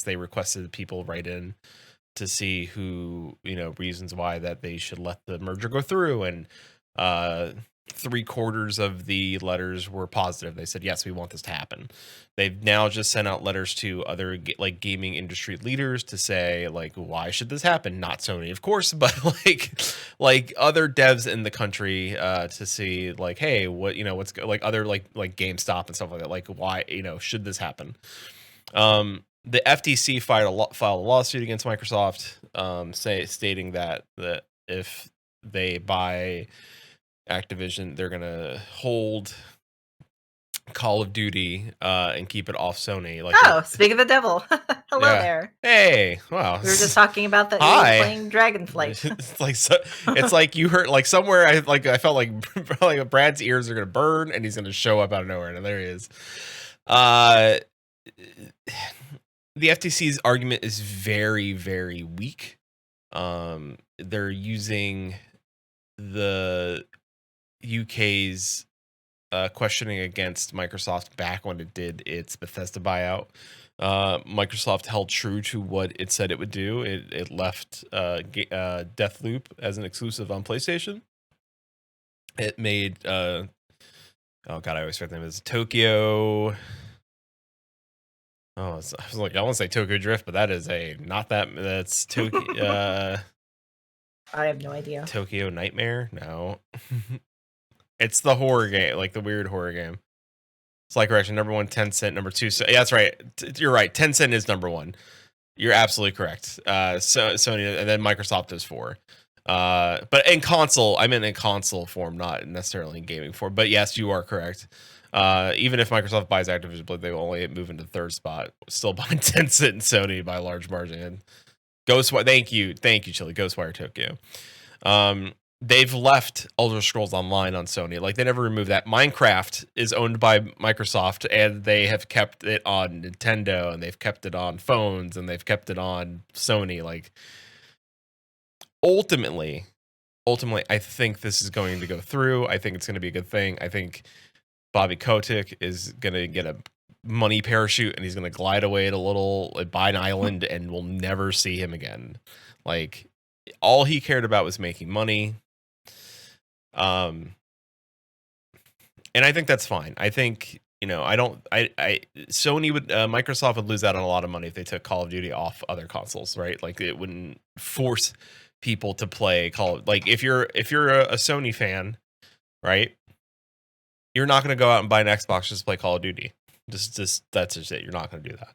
they requested people write in to see who, reasons why that they should let the merger go through, and 3/4 of the letters were positive. They said, yes, we want this to happen. They've now just sent out letters to other gaming industry leaders to say, like, why should this happen? Not Sony, of course, but like other devs in the country to see, like, hey, what's like other like GameStop and stuff like that. Like, why, should this happen? The FTC filed a lawsuit against Microsoft, stating that if they buy Activision, they're gonna hold Call of Duty and keep it off Sony. Like, speak of the devil. Hello there. Hey, wow. We were just talking about that. You were playing Dragonflight. It's like you heard like somewhere. I felt like Brad's ears are gonna burn and he's gonna show up out of nowhere, and there he is. The FTC's argument is very, very weak. They're using the UK's questioning against Microsoft back when it did its Bethesda buyout. Microsoft held true to what it said it would do. It left Deathloop as an exclusive on PlayStation. It made oh god, I always forget the name. It's Tokyo. Oh, I was like, I want to say Tokyo Drift, but that's Tokyo. I have no idea. Tokyo Nightmare? No. It's the horror game, like the weird horror game. It's like, correction, number 1, Tencent, number 2. So, yeah, that's right. You're right. Tencent is number 1. You're absolutely correct. Sony, and then Microsoft is 4. But in console, I meant in console form, not necessarily in gaming form. But yes, you are correct. Even if Microsoft buys Activision Blizzard, they will only move into third spot, still behind Tencent and Sony by a large margin. Ghostwire, thank you, Chili. Ghostwire Tokyo. They've left Elder Scrolls Online on Sony. Like, they never removed that. Minecraft is owned by Microsoft, and they have kept it on Nintendo, and they've kept it on phones, and they've kept it on Sony. Like, ultimately, I think this is going to go through. I think it's going to be a good thing. I think Bobby Kotick is going to get a money parachute, and he's going to glide away buy an island, and we'll never see him again. Like, all he cared about was making money. And I think that's fine. I think, Microsoft would lose out on a lot of money if they took Call of Duty off other consoles, right? Like, it wouldn't force people to play like, if you're a Sony fan, right? You're not going to go out and buy an Xbox just to play Call of Duty. Just that's just it. You're not going to do that.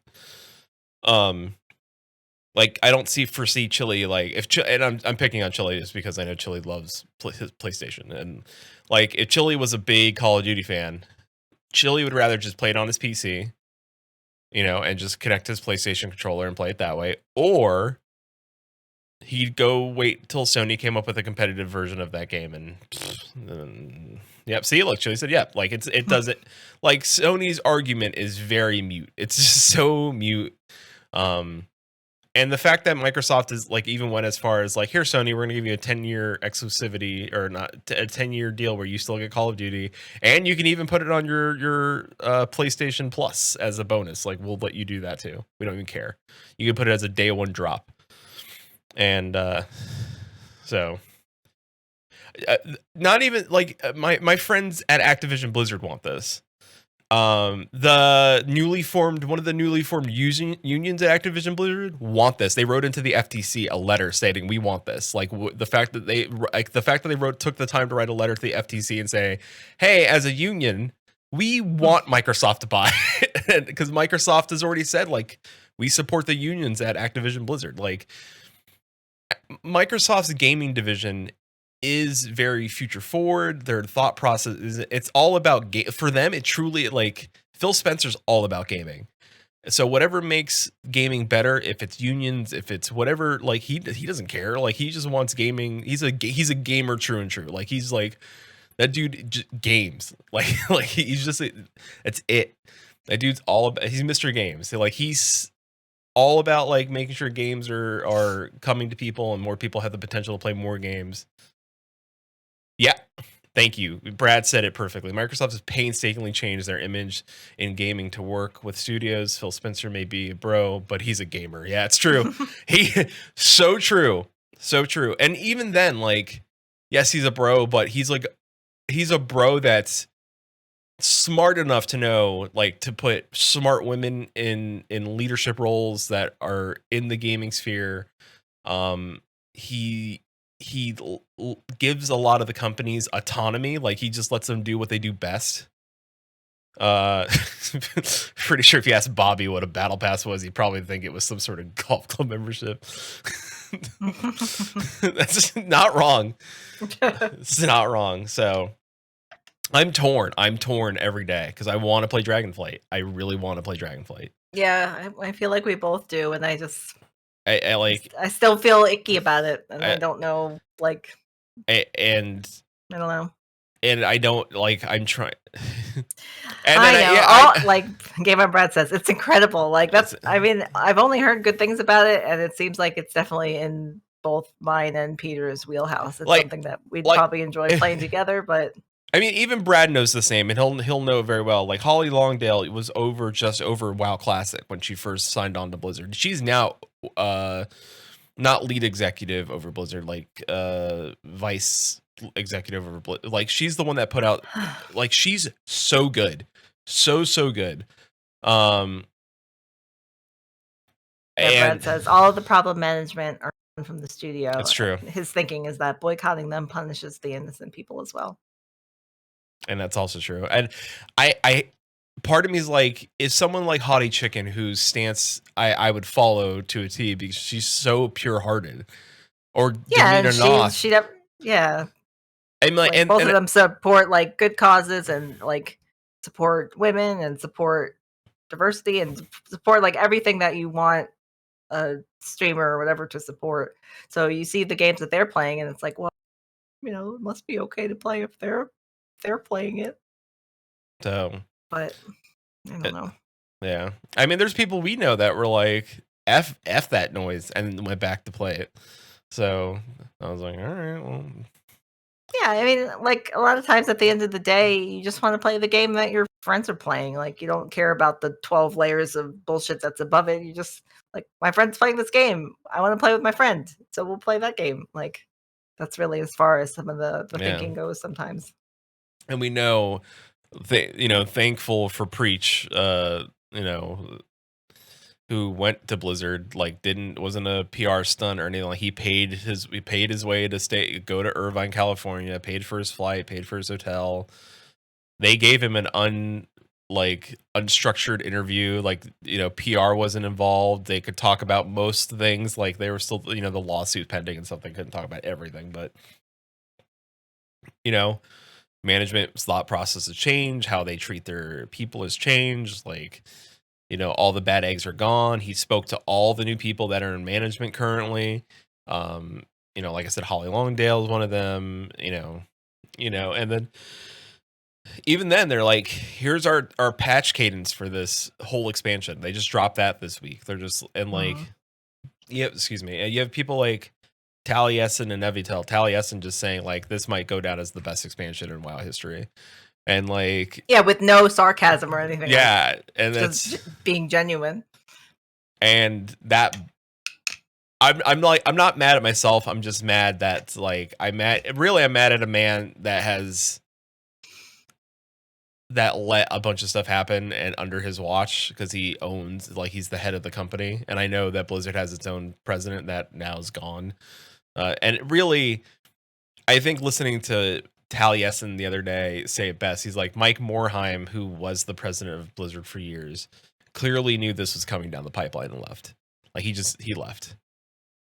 Like, I don't foresee Chili, like, and I'm picking on Chili just because I know Chili loves his PlayStation, and like, if Chili was a big Call of Duty fan, Chili would rather just play it on his PC, and just connect his PlayStation controller and play it that way, or he'd go wait till Sony came up with a competitive version of that game, and yep. See, look, Chili said, yep. Like it doesn't, like Sony's argument is very mute. It's just so mute. And the fact that Microsoft is like even went as far as like, here, Sony, we're gonna give you a 10-year exclusivity, or not a 10-year deal where you still get Call of Duty, and you can even put it on your PlayStation Plus as a bonus. Like, we'll let you do that too. We don't even care. You can put it as a day one drop. And so not even like my friends at Activision Blizzard want this. One of the newly formed unions at Activision Blizzard want this. They wrote into the FTC a letter stating, we want this. Like the fact that they took the time to write a letter to the FTC and say, hey, as a union, we want Microsoft to buy it, because Microsoft has already said, like, we support the unions at Activision Blizzard. Like, Microsoft's gaming division is very future forward. Their thought process it's all about for them. It truly, like, Phil Spencer's all about gaming. So whatever makes gaming better, if it's unions, if it's whatever, like he doesn't care. Like, he just wants gaming. He's a gamer true and true. Like, he's like, that dude games. Like he's just, that's it. That dude's all about, he's Mr. Games. So like, he's all about like making sure games are coming to people and more people have the potential to play more games. Yeah, thank you. Brad said it perfectly. Microsoft has painstakingly changed their image in gaming to work with studios. Phil Spencer may be a bro, but he's a gamer. Yeah, it's true. So true. So true. And even then, like, yes, he's a bro, but he's a bro that's smart enough to know, like, to put smart women in leadership roles that are in the gaming sphere. He gives a lot of the companies autonomy. Like, he just lets them do what they do best. Pretty sure if you asked Bobby what a battle pass was, he'd probably think it was some sort of golf club membership. That's not wrong. It's not wrong. So I'm torn every day because I want to play Dragonflight. I really want to play Dragonflight. Yeah, I feel like we both do, and I still feel icky about it, and I don't know, like, and I don't know, and I don't, like, I'm trying. And I know, like Game on Brad says, it's incredible. Like, that's, I mean, I've only heard good things about it, and it seems like it's definitely in both mine and Peter's wheelhouse. It's something that we'd probably enjoy playing together, but I mean, even Brad knows the same, and he'll know very well. Like, Holly Longdale was just over WoW Classic when she first signed on to Blizzard. She's now not lead executive over Blizzard, like vice executive over Blizzard. Like, she's the one that put out, like, she's so good, so good. And Brad says all of the problem management are from the studio. That's true. His thinking is that boycotting them punishes the innocent people as well. And that's also true. And I part of me is like, is someone like Hottie Chicken, whose stance I would follow to a T because she's so pure hearted, or yeah, yeah. And like, and both of them support like good causes and like support women and support diversity and support like everything that you want a streamer or whatever to support. So you see the games that they're playing, and it's like, well, you know, it must be okay to play if they're playing it. So, but I don't know. Yeah, I mean, there's people we know that were like, F that noise, and went back to play it. So I was like, all right, well. Yeah, I mean, like, a lot of times at the end of the day, you just want to play the game that your friends are playing. Like, you don't care about the 12 layers of bullshit that's above it. You just, like, my friend's playing this game. I want to play with my friend, so we'll play that game. Like, that's really as far as some of the thinking goes sometimes. And we know, thankful for Preach, who went to Blizzard, like, wasn't a PR stunt or anything. Like, he paid his way to go to Irvine, California, paid for his flight, paid for his hotel. They gave him an unstructured interview. Like, PR wasn't involved. They could talk about most things. Like, they were still, the lawsuit pending and stuff. They couldn't talk about everything, but management's thought process has changed. How they treat their people has changed. Like, all the bad eggs are gone. He spoke to all the new people that are in management currently. Like I said, Holly Longdale is one of them. And then even then they're like, here's our patch cadence for this whole expansion. They just dropped that this week. They're just you have people like Taliesin and Evitel. Taliesin just saying like this might go down as the best expansion in WoW history. And like with no sarcasm or anything. Yeah, and that's being genuine. And that I'm not mad at myself. I'm just mad that like I'm mad at a man that let a bunch of stuff happen and under his watch because he owns, like, he's the head of the company. And I know that Blizzard has its own president that now is gone. And really, I think listening to Taliesin the other day say it best. He's like, Mike Morhaime, who was the president of Blizzard for years, clearly knew this was coming down the pipeline and left. Like he left.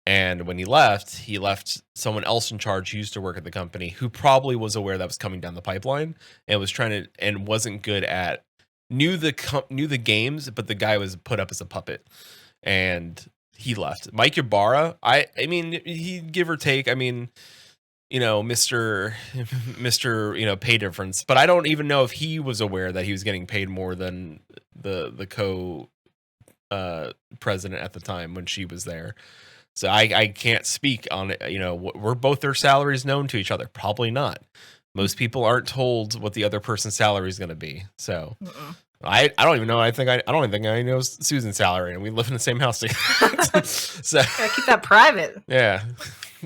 And when he left someone else in charge who used to work at the company who probably was aware that was coming down the pipeline and was trying to, and wasn't good at, knew the games, but the guy was put up as a puppet. And he left. Mike Ybarra, I mean, he give or take, I mean, Mr. Pay difference, but I don't even know if he was aware that he was getting paid more than the president at the time when she was there. So I can't speak on it. Were both their salaries known to each other? Probably not. Most people aren't told what the other person's salary is going to be. So I don't even know. I don't even think I know Susan's salary, and we live in the same house together. So gotta keep that private. Yeah.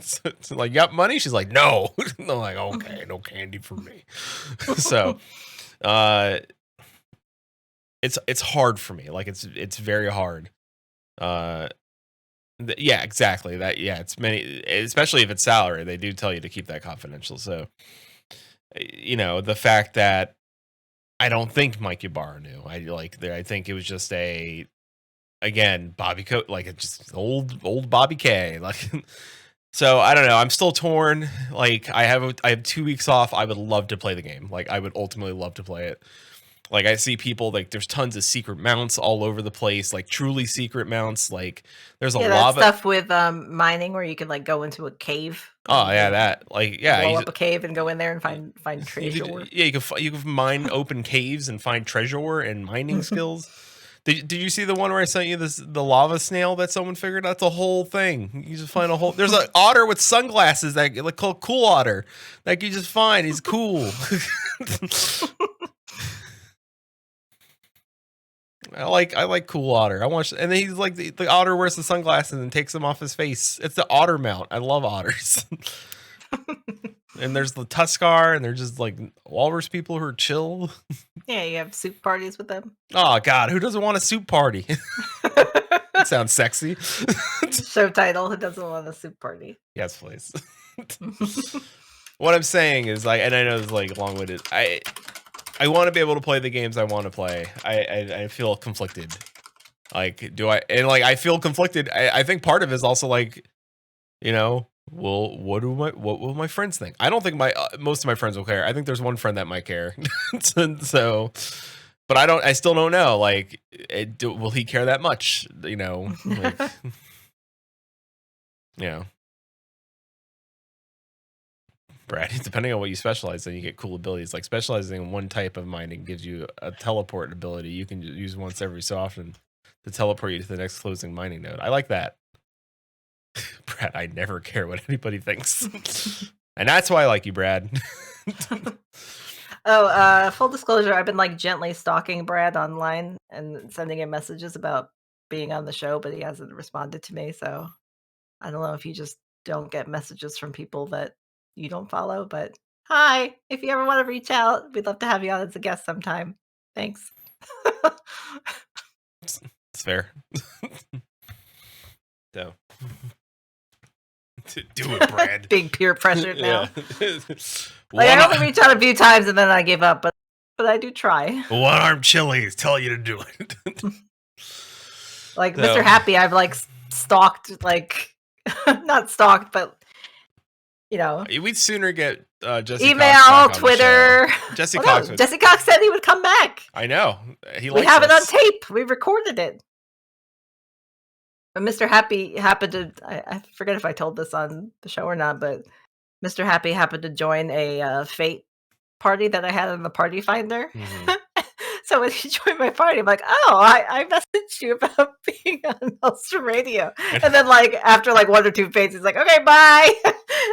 So like, you got money? She's like, no. I'm like, okay, no candy for me. So it's hard for me. Like it's very hard. Yeah, exactly. That, yeah, it's many, especially if it's salary. They do tell you to keep that confidential. So, the fact that I don't think Mike Ybarra knew. I think it was just again, Bobby like it's just old Bobby K. Like, so I don't know. I'm still torn. Like I have 2 weeks off. I would love to play the game. Like I would ultimately love to play it. Like I see people, like there's tons of secret mounts all over the place, like truly secret mounts. Like there's a lava stuff with mining where you can like go into a cave. Oh yeah, that blow up a cave and go in there and find treasure. You can mine open caves and find treasure and mining skills. Did you see the one where I sent you the lava snail that someone figured out? The whole thing. You just find a whole. There's an otter with sunglasses that like called Cool Otter. Like you just find he's cool. I like Cool Otter. And then he's like the otter wears the sunglasses and takes them off his face. It's the otter mount. I love otters. And there's the Tuskar, and they're just like walrus people who are chill. Yeah, you have soup parties with them. Oh God, who doesn't want a soup party? That sounds sexy. Show title: Who doesn't want a soup party? Yes, please. What I'm saying is, like, and I know it's like long-winded. I want to be able to play the games I want to play. I feel conflicted. Like, I feel conflicted. I think part of it is also like, well, what will my friends think? I don't think most of my friends will care. I think there's one friend that might care. So, but I still don't know. Like, will he care that much? Like, Brad, depending on what you specialize in, you get cool abilities. Like specializing in one type of mining gives you a teleport ability you can use once every so often to teleport you to the next closing mining node. I like that. Brad, I never care what anybody thinks. And that's why I like you, Brad. Full disclosure, I've been like gently stalking Brad online and sending him messages about being on the show, but he hasn't responded to me. So I don't know if you just don't get messages from people that you don't follow, but hi, if you ever want to reach out, we'd love to have you on as a guest sometime. Thanks. It's fair. So do it, Brad. Big peer pressure now. Like, I only reached out a few times and then I gave up, but I do try. One-armed chilies tell you to do it. Like Mr. Happy, I've like stalked, like not stalked, but we'd sooner get Jesse email, Cox Twitter. Jesse Cox. Jesse Cox said he would come back. I know. We have it on tape. We recorded it. Mr. Happy happened to, I forget if I told this on the show or not, but Mr. Happy happened to join a Fate party that I had in the party finder. Mm-hmm. So when he joined my party, I'm like, oh, I messaged you about being on Maelstrom Radio. And then like after like 1 or 2 pages, he's like, okay, bye.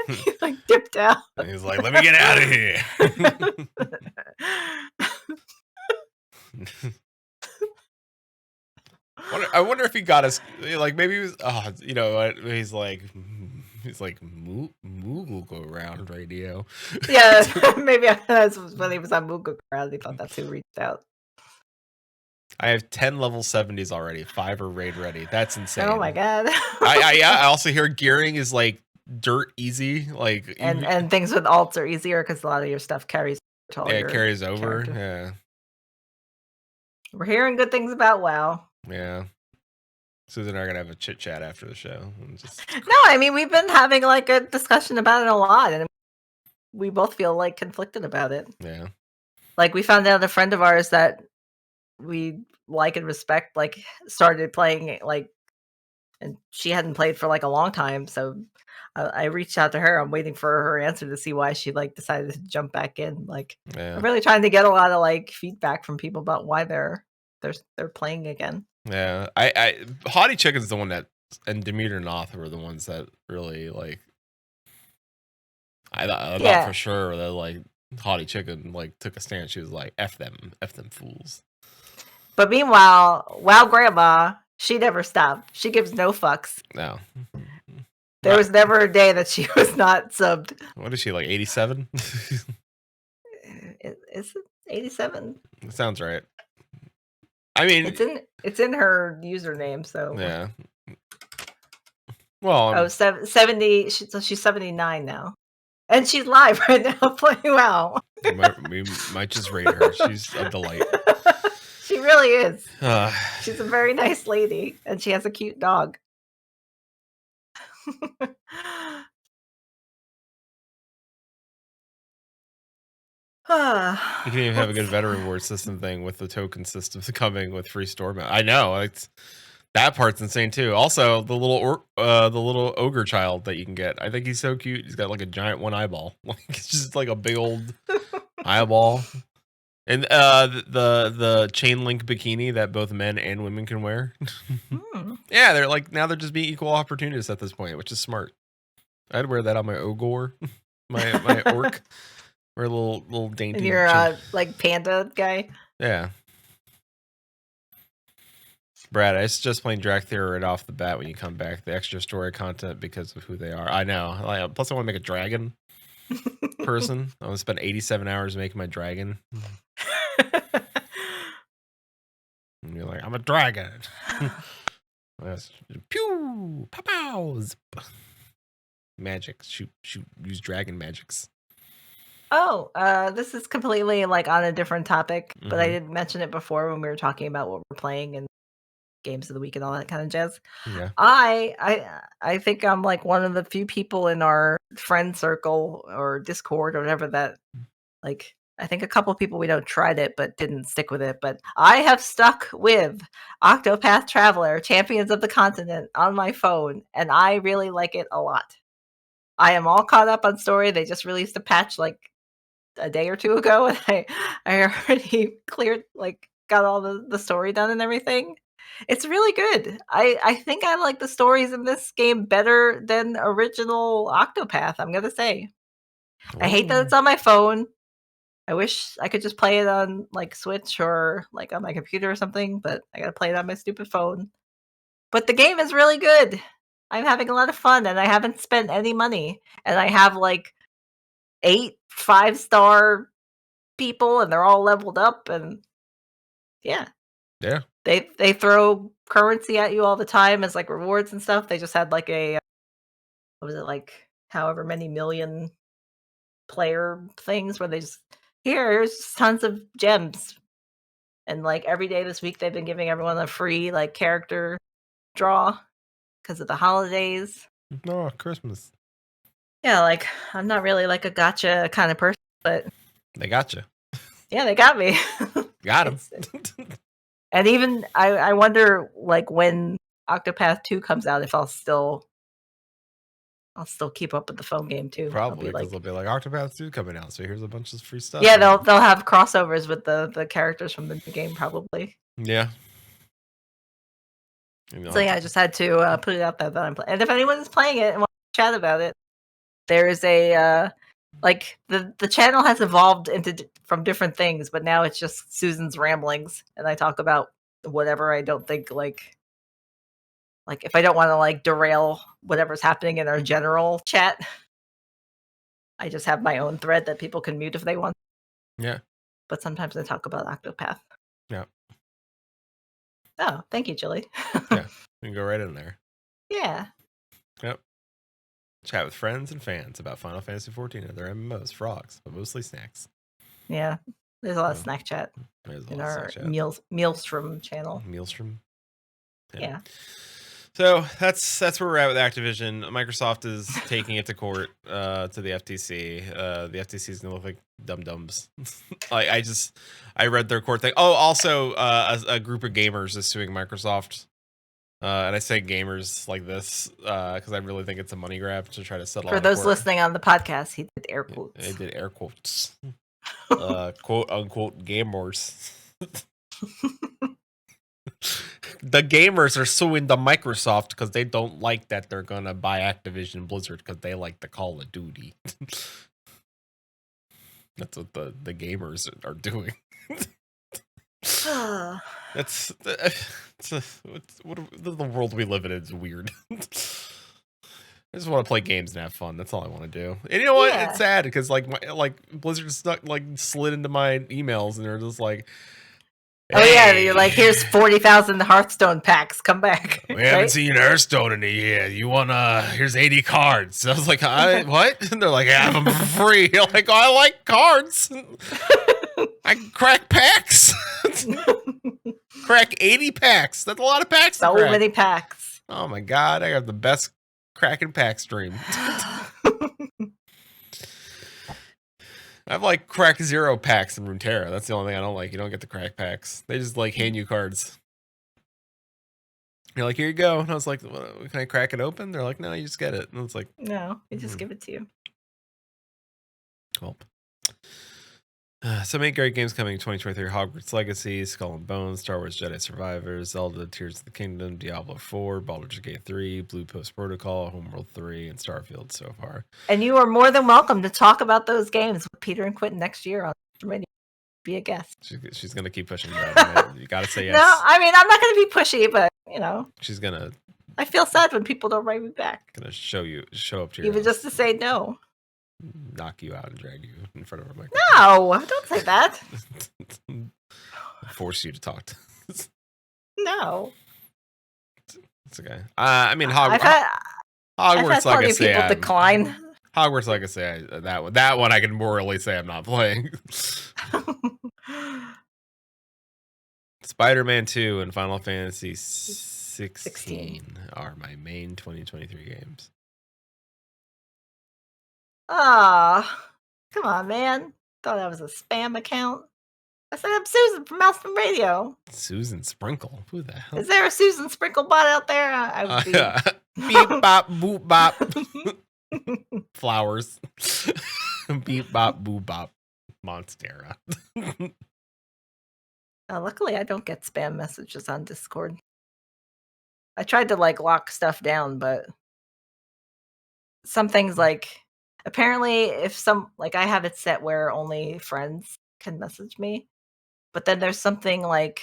He like dipped out. And he's like, let me get out of here. I wonder if he got us, like, maybe he was, you know what, he's like Moogle Around Radio. Yeah, maybe that's when he was on Moogle Around. He thought that's who reached out. I have 10 level 70s already. 5 are raid ready. That's insane. Oh my god. I also hear gearing is like dirt easy. Like and things with alts are easier because a lot of your stuff carries over. Yeah, it carries over. Character. Yeah. We're hearing good things about WoW. Yeah. Susan and I are gonna have a chit chat after the show. No, I mean we've been having like a discussion about it a lot, and we both feel like conflicted about it. Yeah. Like we found out a friend of ours that we like and respect, like started playing it, like, and she hadn't played for like a long time. So I reached out to her. I'm waiting for her answer to see why she like decided to jump back in. Like, I'm really trying to get a lot of like feedback from people about why they're playing again. Yeah, I Haughty Chicken's the one that, and Demeter and Noth were the ones that really like. I thought for sure that like Haughty Chicken like took a stance. She was like, "F them fools." But meanwhile, WoW Grandma, she never stopped. She gives no fucks. No. There was never a day that she was not subbed. What is she, like 87? Is it 87? That sounds right. I mean, it's in her username, so yeah. Well, 70. So she's 79 now, and she's live right now playing WoW. we might just rate her. She's a delight. She really is. She's a very nice lady, and she has a cute dog. You can even have a good veteran reward system thing with the token system coming with free store mount. I know, that part's insane too. Also, the little ogre child that you can get. I think he's so cute. He's got like a giant one eyeball. Like it's just like a big old eyeball. And the chain link bikini that both men and women can wear. Yeah, they're like now they're just being equal opportunists at this point, which is smart. I'd wear that on my ogre, my orc. Or a little dainty. And you're like panda guy. Yeah. Brad, I suggest playing Dracthera right off the bat when you come back. The extra story content because of who they are. I know. Plus, I want to make a dragon person. I want to spend 87 hours making my dragon. And you're like, I'm a dragon. Pew! Pow-pows! Magic. Shoot. Use dragon magics. Oh, this is completely like on a different topic, but I didn't mention it before when we were talking about what we're playing and games of the week and all that kind of jazz. Yeah. I think I'm like one of the few people in our friend circle or Discord or whatever that like I think a couple of people we know tried it but didn't stick with it. But I have stuck with Octopath Traveler, Champions of the Continent on my phone, and I really like it a lot. I am all caught up on story. They just released a patch like a day or two ago, and I already cleared, like, got all the story done and everything. It's really good. I think I like the stories in this game better than original Octopath, I'm gonna say. Ooh. I hate that it's on my phone. I wish I could just play it on like Switch or like on my computer or something, but I gotta play it on my stupid phone. But the game is really good. I'm having a lot of fun, and I haven't spent any money, and I have like 8 5-star people, and they're all leveled up, and yeah. They throw currency at you all the time as like rewards and stuff. They just had like a what was it, like however many million player things where they just here's tons of gems, and like every day this week they've been giving everyone a free like character draw because of the holidays. Oh, Christmas. Yeah, like I'm not really like a gotcha kind of person, but they gotcha. Yeah, they got me. Got him. And even I wonder like when Octopath 2 comes out, if I'll still keep up with the phone game too. Probably because they'll be like Octopath 2 coming out, so here's a bunch of free stuff. Yeah, they'll have crossovers with the characters from the new game probably. Yeah. So yeah, I just had to put it out there that I'm playing. And if anyone is playing it and wants to chat about it, there is a like the channel has evolved from different things, but now it's just Susan's ramblings, and I talk about whatever I don't think like if I don't want to like derail whatever's happening in our general chat, I just have my own thread that people can mute if they want. Yeah. But sometimes I talk about Octopath. Yeah. Oh, thank you, Julie. Yeah, we can go right in there. Yeah. Yep. Chat with friends and fans about Final Fantasy XIV and their MMOs, frogs, but mostly snacks. Yeah, there's a lot of snack chat in our Maelstrom channel. Maelstrom. Yeah. So that's where we're at with Activision. Microsoft is taking it to court, to the FTC. The FTC is gonna look like dum-dums. I read their court thing. Oh, also, a group of gamers is suing Microsoft. And I say gamers like this because I really think it's a money grab to try to settle. For those listening on the podcast, he did air quotes. He did air quotes. Quote unquote gamers. The gamers are suing the Microsoft because they don't like that they're gonna buy Activision Blizzard because they like the Call of Duty. That's what the gamers are doing. That's what the world we live in is weird. I just want to play games and have fun. That's all I want to do. And you know what? Yeah. It's sad because like Blizzard slid into my emails and they're just like, hey, oh yeah, you're like, here's 40,000 Hearthstone packs. Come back. We haven't seen Hearthstone in a year. You wanna? Here's 80 cards. I was like, what? And they're like, have them for free. You're like, oh, I like cards. I can crack packs. Crack 80 packs. That's a lot of packs. So many packs. Oh my god, I have the best cracking pack stream. I have like crack 0 packs in Runeterra. That's the only thing I don't like. You don't get the crack packs. They just like hand you cards. You're like, here you go. And I was like, well, can I crack it open? They're like, no, you just get it. And it's like, no, we just give it to you. Cool. So many great games coming in 2023. Hogwarts Legacy, Skull and Bones, Star Wars Jedi Survivors, Zelda Tears of the Kingdom, Diablo 4, Baldur's Gate 3, Blue Post Protocol, Homeworld 3, and Starfield so far. And you are more than welcome to talk about those games with Peter and Quinton next year on Radio. Be a guest. She's going to keep pushing that. You got to say yes. No, I mean, I'm not going to be pushy, but, you know. She's going to. I feel sad when people don't write me back. Going to show up to your even house. Just to say no. Knock you out and drag you in front of her microphone. No, don't say that. Force you to talk to. No. It's okay. I mean, Hogwarts Legacy. People decline. Hogwarts Legacy. That one I can morally say I'm not playing. Spider-Man 2 and Final Fantasy 16 are my main 2023 games. Ah, come on, man. Thought that was a spam account. I said I'm Susan from Maelstrom Radio. Susan Sprinkle? Who the hell? Is there a Susan Sprinkle bot out there? I would be. Beep bop boop bop. Flowers. Beep bop boop bop. Monstera. Luckily, I don't get spam messages on Discord. I tried to lock stuff down, but some things apparently if I have it set where only friends can message me, but then there's something I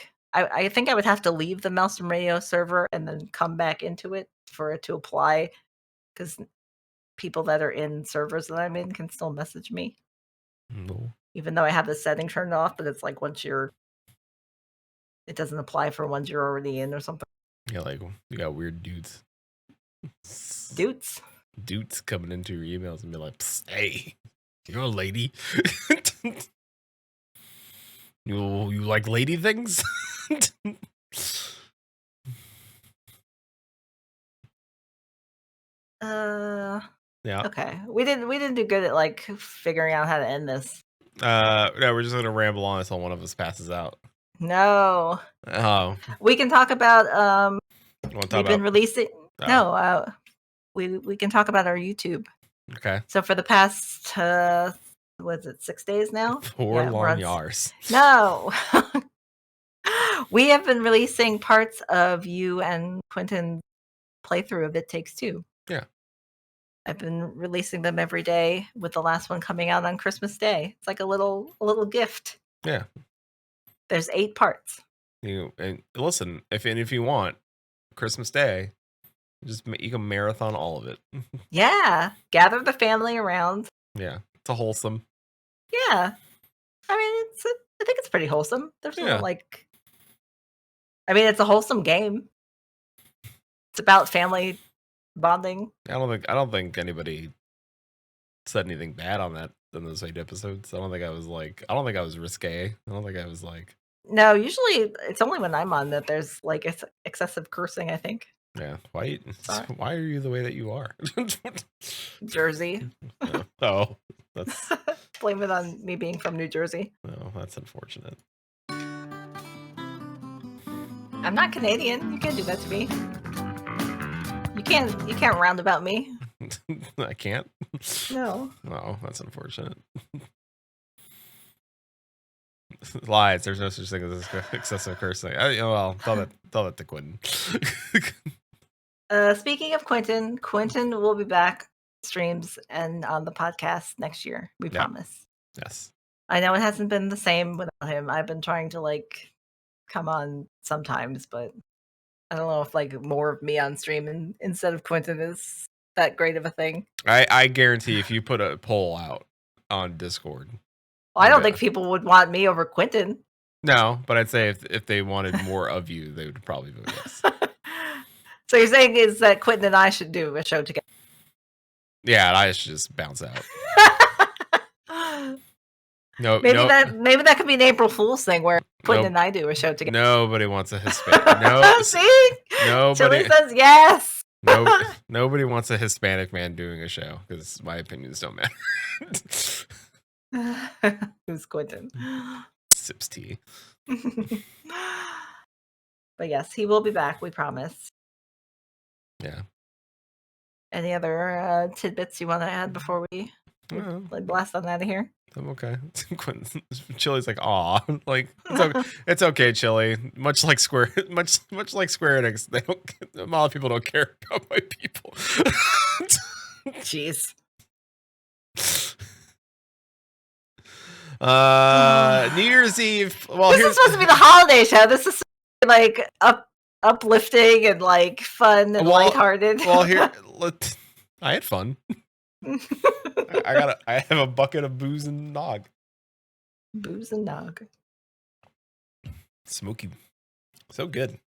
think I would have to leave the Maelstrom Radio server and then come back into it for it to apply, because people that are in servers that I'm in can still message me. No. Even though I have the setting turned off, but it's it doesn't apply for ones you're already in or something. Yeah, you got weird dudes. Dudes coming into your emails and be like, hey, you're a lady. you like lady things? Yeah. Okay. We didn't do good at figuring out how to end this. No, we're just gonna ramble on until one of us passes out. No. Oh. We can talk about You want to talk We've been about? releasing. Oh. No, we can talk about our YouTube. Okay. So for the past, was it 6 days now? 4 long years. No. We have been releasing parts of you and Quinton's playthrough of It Takes Two. Yeah. I've been releasing them every day, with the last one coming out on Christmas Day. It's like a little gift. Yeah. There's 8 parts. And listen, if you want, Christmas Day, you can marathon all of it. Yeah. Gather the family around. Yeah. It's a wholesome. Yeah. I mean, I think it's pretty wholesome. There's no it's a wholesome game. It's about family bonding. I don't think anybody said anything bad on those 8 episodes. I don't think I was risque. I don't think I was like. No, usually it's only when I'm on that there's like excessive cursing, I think. Yeah. Why are you the way that you are? Jersey. Oh, that's blame it on me being from New Jersey. No, that's unfortunate. I'm not Canadian. You can't do that to me. You can't roundabout me. I can't. No. Oh, that's unfortunate. Lies. There's no such thing as excessive cursing. Tell that to Quinton. Speaking of Quinton will be back streams and on the podcast next year. We promise. Yes. I know it hasn't been the same without him. I've been trying to come on sometimes, but I don't know if more of me on stream instead of Quinton is that great of a thing. I guarantee if you put a poll out on Discord. Well, I don't think people would want me over Quinton. No, but I'd say if they wanted more of you, they would probably vote yes. So you're saying is that Quinton and I should do a show together? Yeah, and I should just bounce out. No, maybe that could be an April Fool's thing where Quinton and I do a show together. Nobody wants a Hispanic. No, see, nobody Chili says yes. Nobody wants a Hispanic man doing a show because my opinions don't matter. Who's Quinton? Sips tea. But yes, he will be back. We promise. Yeah. Any other tidbits you want to add before we blast on out of here? I'm okay. Chili's like, aw, it's okay, Chili. Much like Square Enix, a lot of people don't care about my people. Jeez. New Year's Eve. Well, this is supposed to be the holiday show. This is uplifting and fun and lighthearted. Well, I had fun. I have a bucket of booze and nog. Booze and nog. Smoky. So good.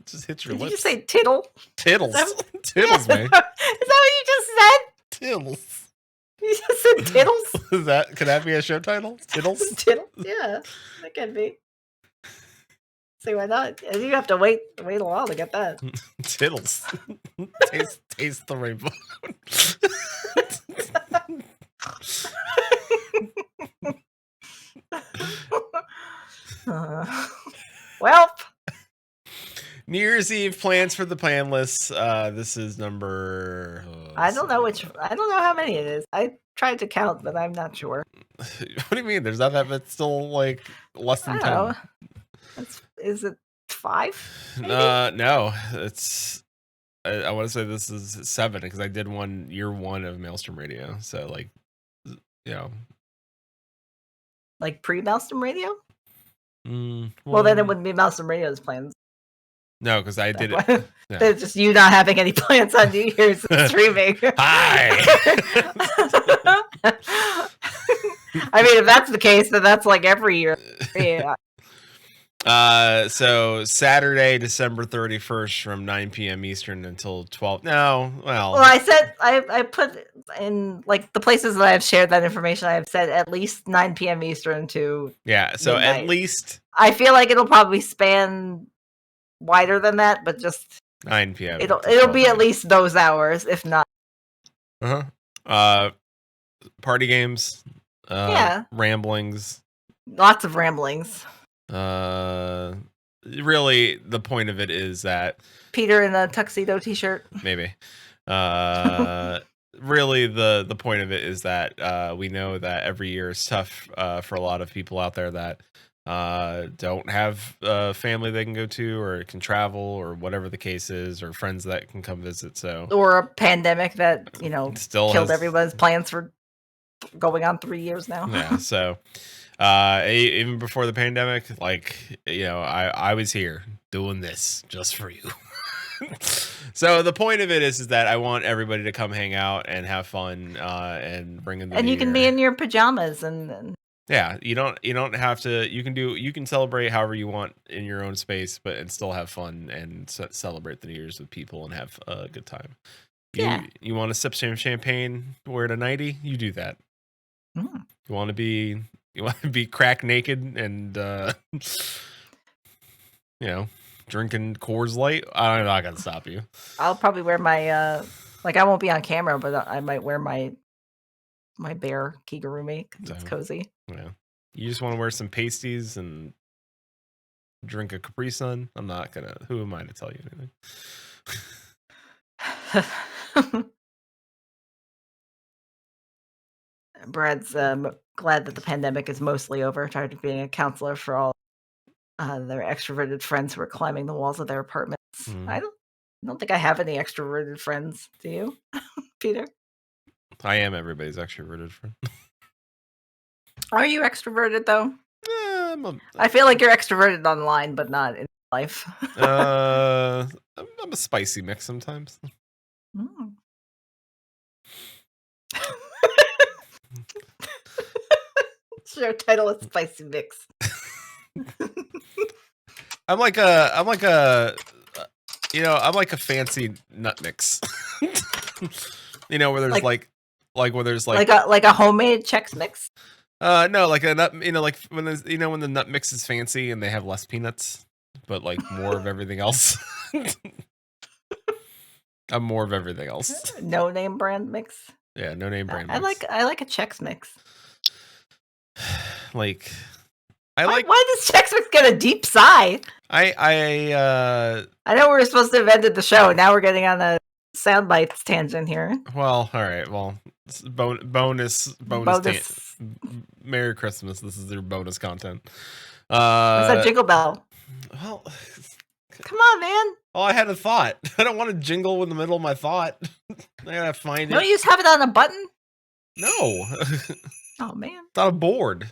Just hit your lips. Did you say tittle? Tittles. Tittles, man. Is that what you just said? Tittles. You just said tittles? Could that be a show title? Tittles? Tittles, yeah. That could be. See, why not? You have to wait a while to get that. Tittles. taste the rainbow. Welp. New Year's Eve plans for the plan list. This is number. I don't know how many it is. I tried to count, but I'm not sure. What do you mean? There's not that, but still less than 10. Know. Is it 5? No, it's. I want to say this is 7 because I did year 1 of Maelstrom Radio. So pre-Maelstrom Radio. Well, then it wouldn't be Maelstrom Radio's plans. No, because I did it. Yeah. It's just you not having any plans on New Year's streaming. Hi. I mean, if that's the case, then that's every year. Yeah. So Saturday, December 31st from 9 p.m. Eastern until 12. No, well. Well, I said I put in the places that I've shared that information. I've said at least 9 p.m. Eastern to so midnight. At least. I feel like it'll probably span wider than that, but just 9 p.m. It'll be at least those hours, if not. Party games. Yeah. Ramblings. Lots of ramblings. really, the point of it is that Peter in a tuxedo t-shirt. maybe. Really, the point of it is that we know that every year is tough for a lot of people out there that don't have a family they can go to or can travel or whatever the case is, or friends that can come visit. So, or a pandemic that still killed has everyone's plans for going on 3 years now. Yeah, so even before the pandemic, like, I was here doing this just for you. So the point of it is that I want everybody to come hang out and have fun and bring in the And new you can year. be in your pajamas and Yeah, you don't have to. You can celebrate however you want in your own space, and still have fun and celebrate the New Year's with people and have a good time. You want to sip some champagne, wear a nightie, you do that. Mm. You want to be crack naked and drinking Coors Light. I'm not gonna stop you. I'll probably wear my I won't be on camera, but I might wear my bear kigurumi because it's cozy. Yeah, you just want to wear some pasties and drink a Capri Sun. I'm not gonna. Who am I to tell you anything? Brad's glad that the pandemic is mostly over. Tired of being a counselor for all their extroverted friends who are climbing the walls of their apartments. I don't think I have any extroverted friends. Do you, Peter? I am everybody's extroverted friend. Are you extroverted though? I feel like you're extroverted online, but not in life. I'm a spicy mix sometimes. Mm. Show title is Spicy Mix. I'm like a fancy nut mix. Where there's where there's like a homemade Chex Mix. No, like a nut. Like when there's when the nut mix is fancy and they have less peanuts, but like more of everything else. I'm more of everything else. No name brand mix. Yeah, no name brand. I like a Chex Mix. Why does Chex Mix get a deep sigh? I know we were supposed to have ended the show. Now we're getting on a sound bites tangent here. Well, all right. Well, bonus. Merry Christmas. This is their bonus content. What's that jingle bell? Well, come on, man. Oh, I had a thought. I don't want to jingle in the middle of my thought. I gotta find it. Don't you just have it on a button? No. Oh man. It's on a board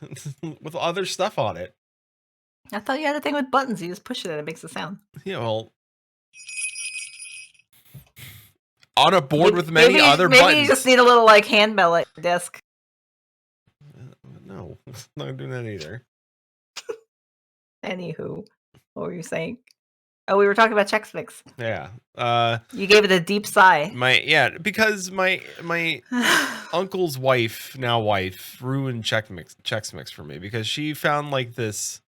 with other stuff on it. I thought you had a thing with buttons. You just push it and it makes a sound. Yeah, well, on a board with many other buttons. Maybe you just need a little handbell at your desk. No, not doing that either. Anywho, what were you saying? Oh, we were talking about Chex Mix. Yeah. You gave it a deep sigh. Because my uncle's wife ruined Chex Mix for me because she found like this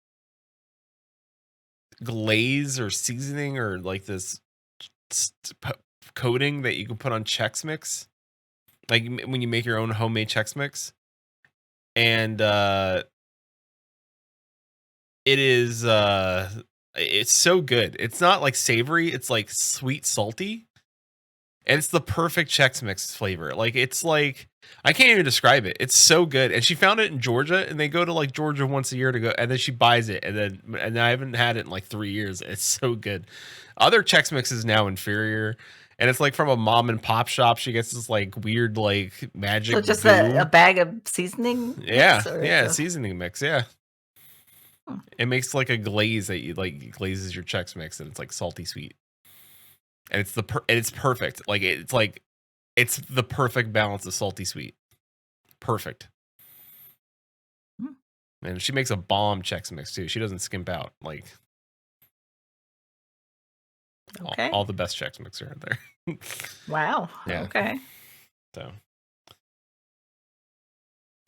glaze or seasoning or like this coating that you can put on Chex Mix, like when you make your own homemade Chex Mix, and it is it's so good. It's not like savory, it's like sweet salty, and it's the perfect Chex Mix flavor. Like it's like I can't even describe it. It's so good. And she found it in Georgia, and they go to like Georgia once a year to go, and then she buys it, and I haven't had it in like 3 years. It's so good. Other Chex Mix is now inferior, and it's like from a mom and pop shop. She gets this like weird like magic. So just a bag of seasoning. Yeah, seasoning mix. Yeah. It makes like a glaze that you like glazes your Chex Mix, and it's like salty sweet, and it's perfect. Like it's the perfect balance of salty sweet. Perfect. And she makes a bomb Chex Mix too. She doesn't skimp out. Like all the best Chex Mix are out there. Wow. Yeah. Okay. So.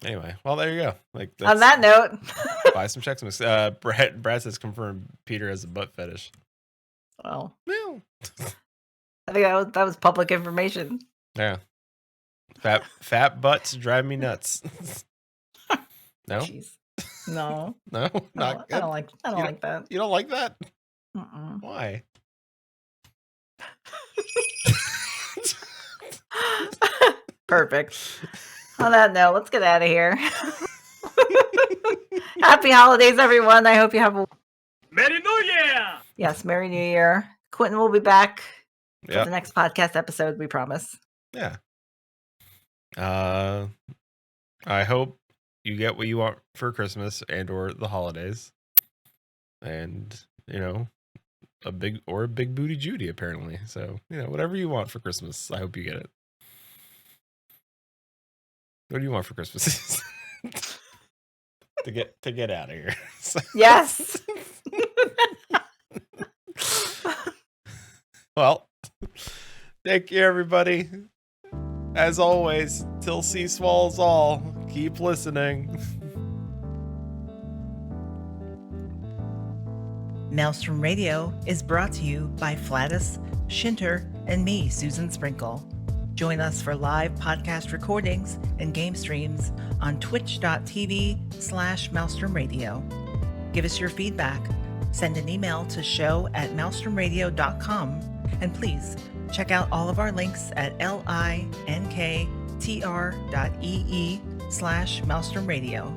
Anyway, well, there you go. Like on that note, buy some Chex Mix. Brad says confirmed Peter has a butt fetish. Well, no. I think that was public information. Yeah, fat butts drive me nuts. No, jeez, no, not. I don't like that. You don't like that? Mm-mm. Why? Perfect. On that note, let's get out of here. Happy holidays, everyone. I hope you have a Merry New Year! Yes, Merry New Year. Quinton will be back for Yep. the next podcast episode, we promise. Yeah. I hope you get what you want for Christmas and or the holidays. And, a big booty Judy, apparently. So, whatever you want for Christmas, I hope you get it. What do you want for Christmas? to get out of here. Yes. Well, thank you, everybody. As always, till sea swallows all, keep listening. Maelstrom Radio is brought to you by Flatus, Shinter, and me, Susan Sprinkle. Join us for live podcast recordings and game streams on twitch.tv/Maelstrom Radio. Give us your feedback. Send an email to show@maelstromradio.com. And please check out all of our links at linktr.ee/Maelstrom Radio.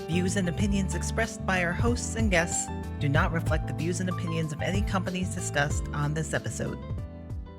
Views and opinions expressed by our hosts and guests do not reflect the views and opinions of any companies discussed on this episode.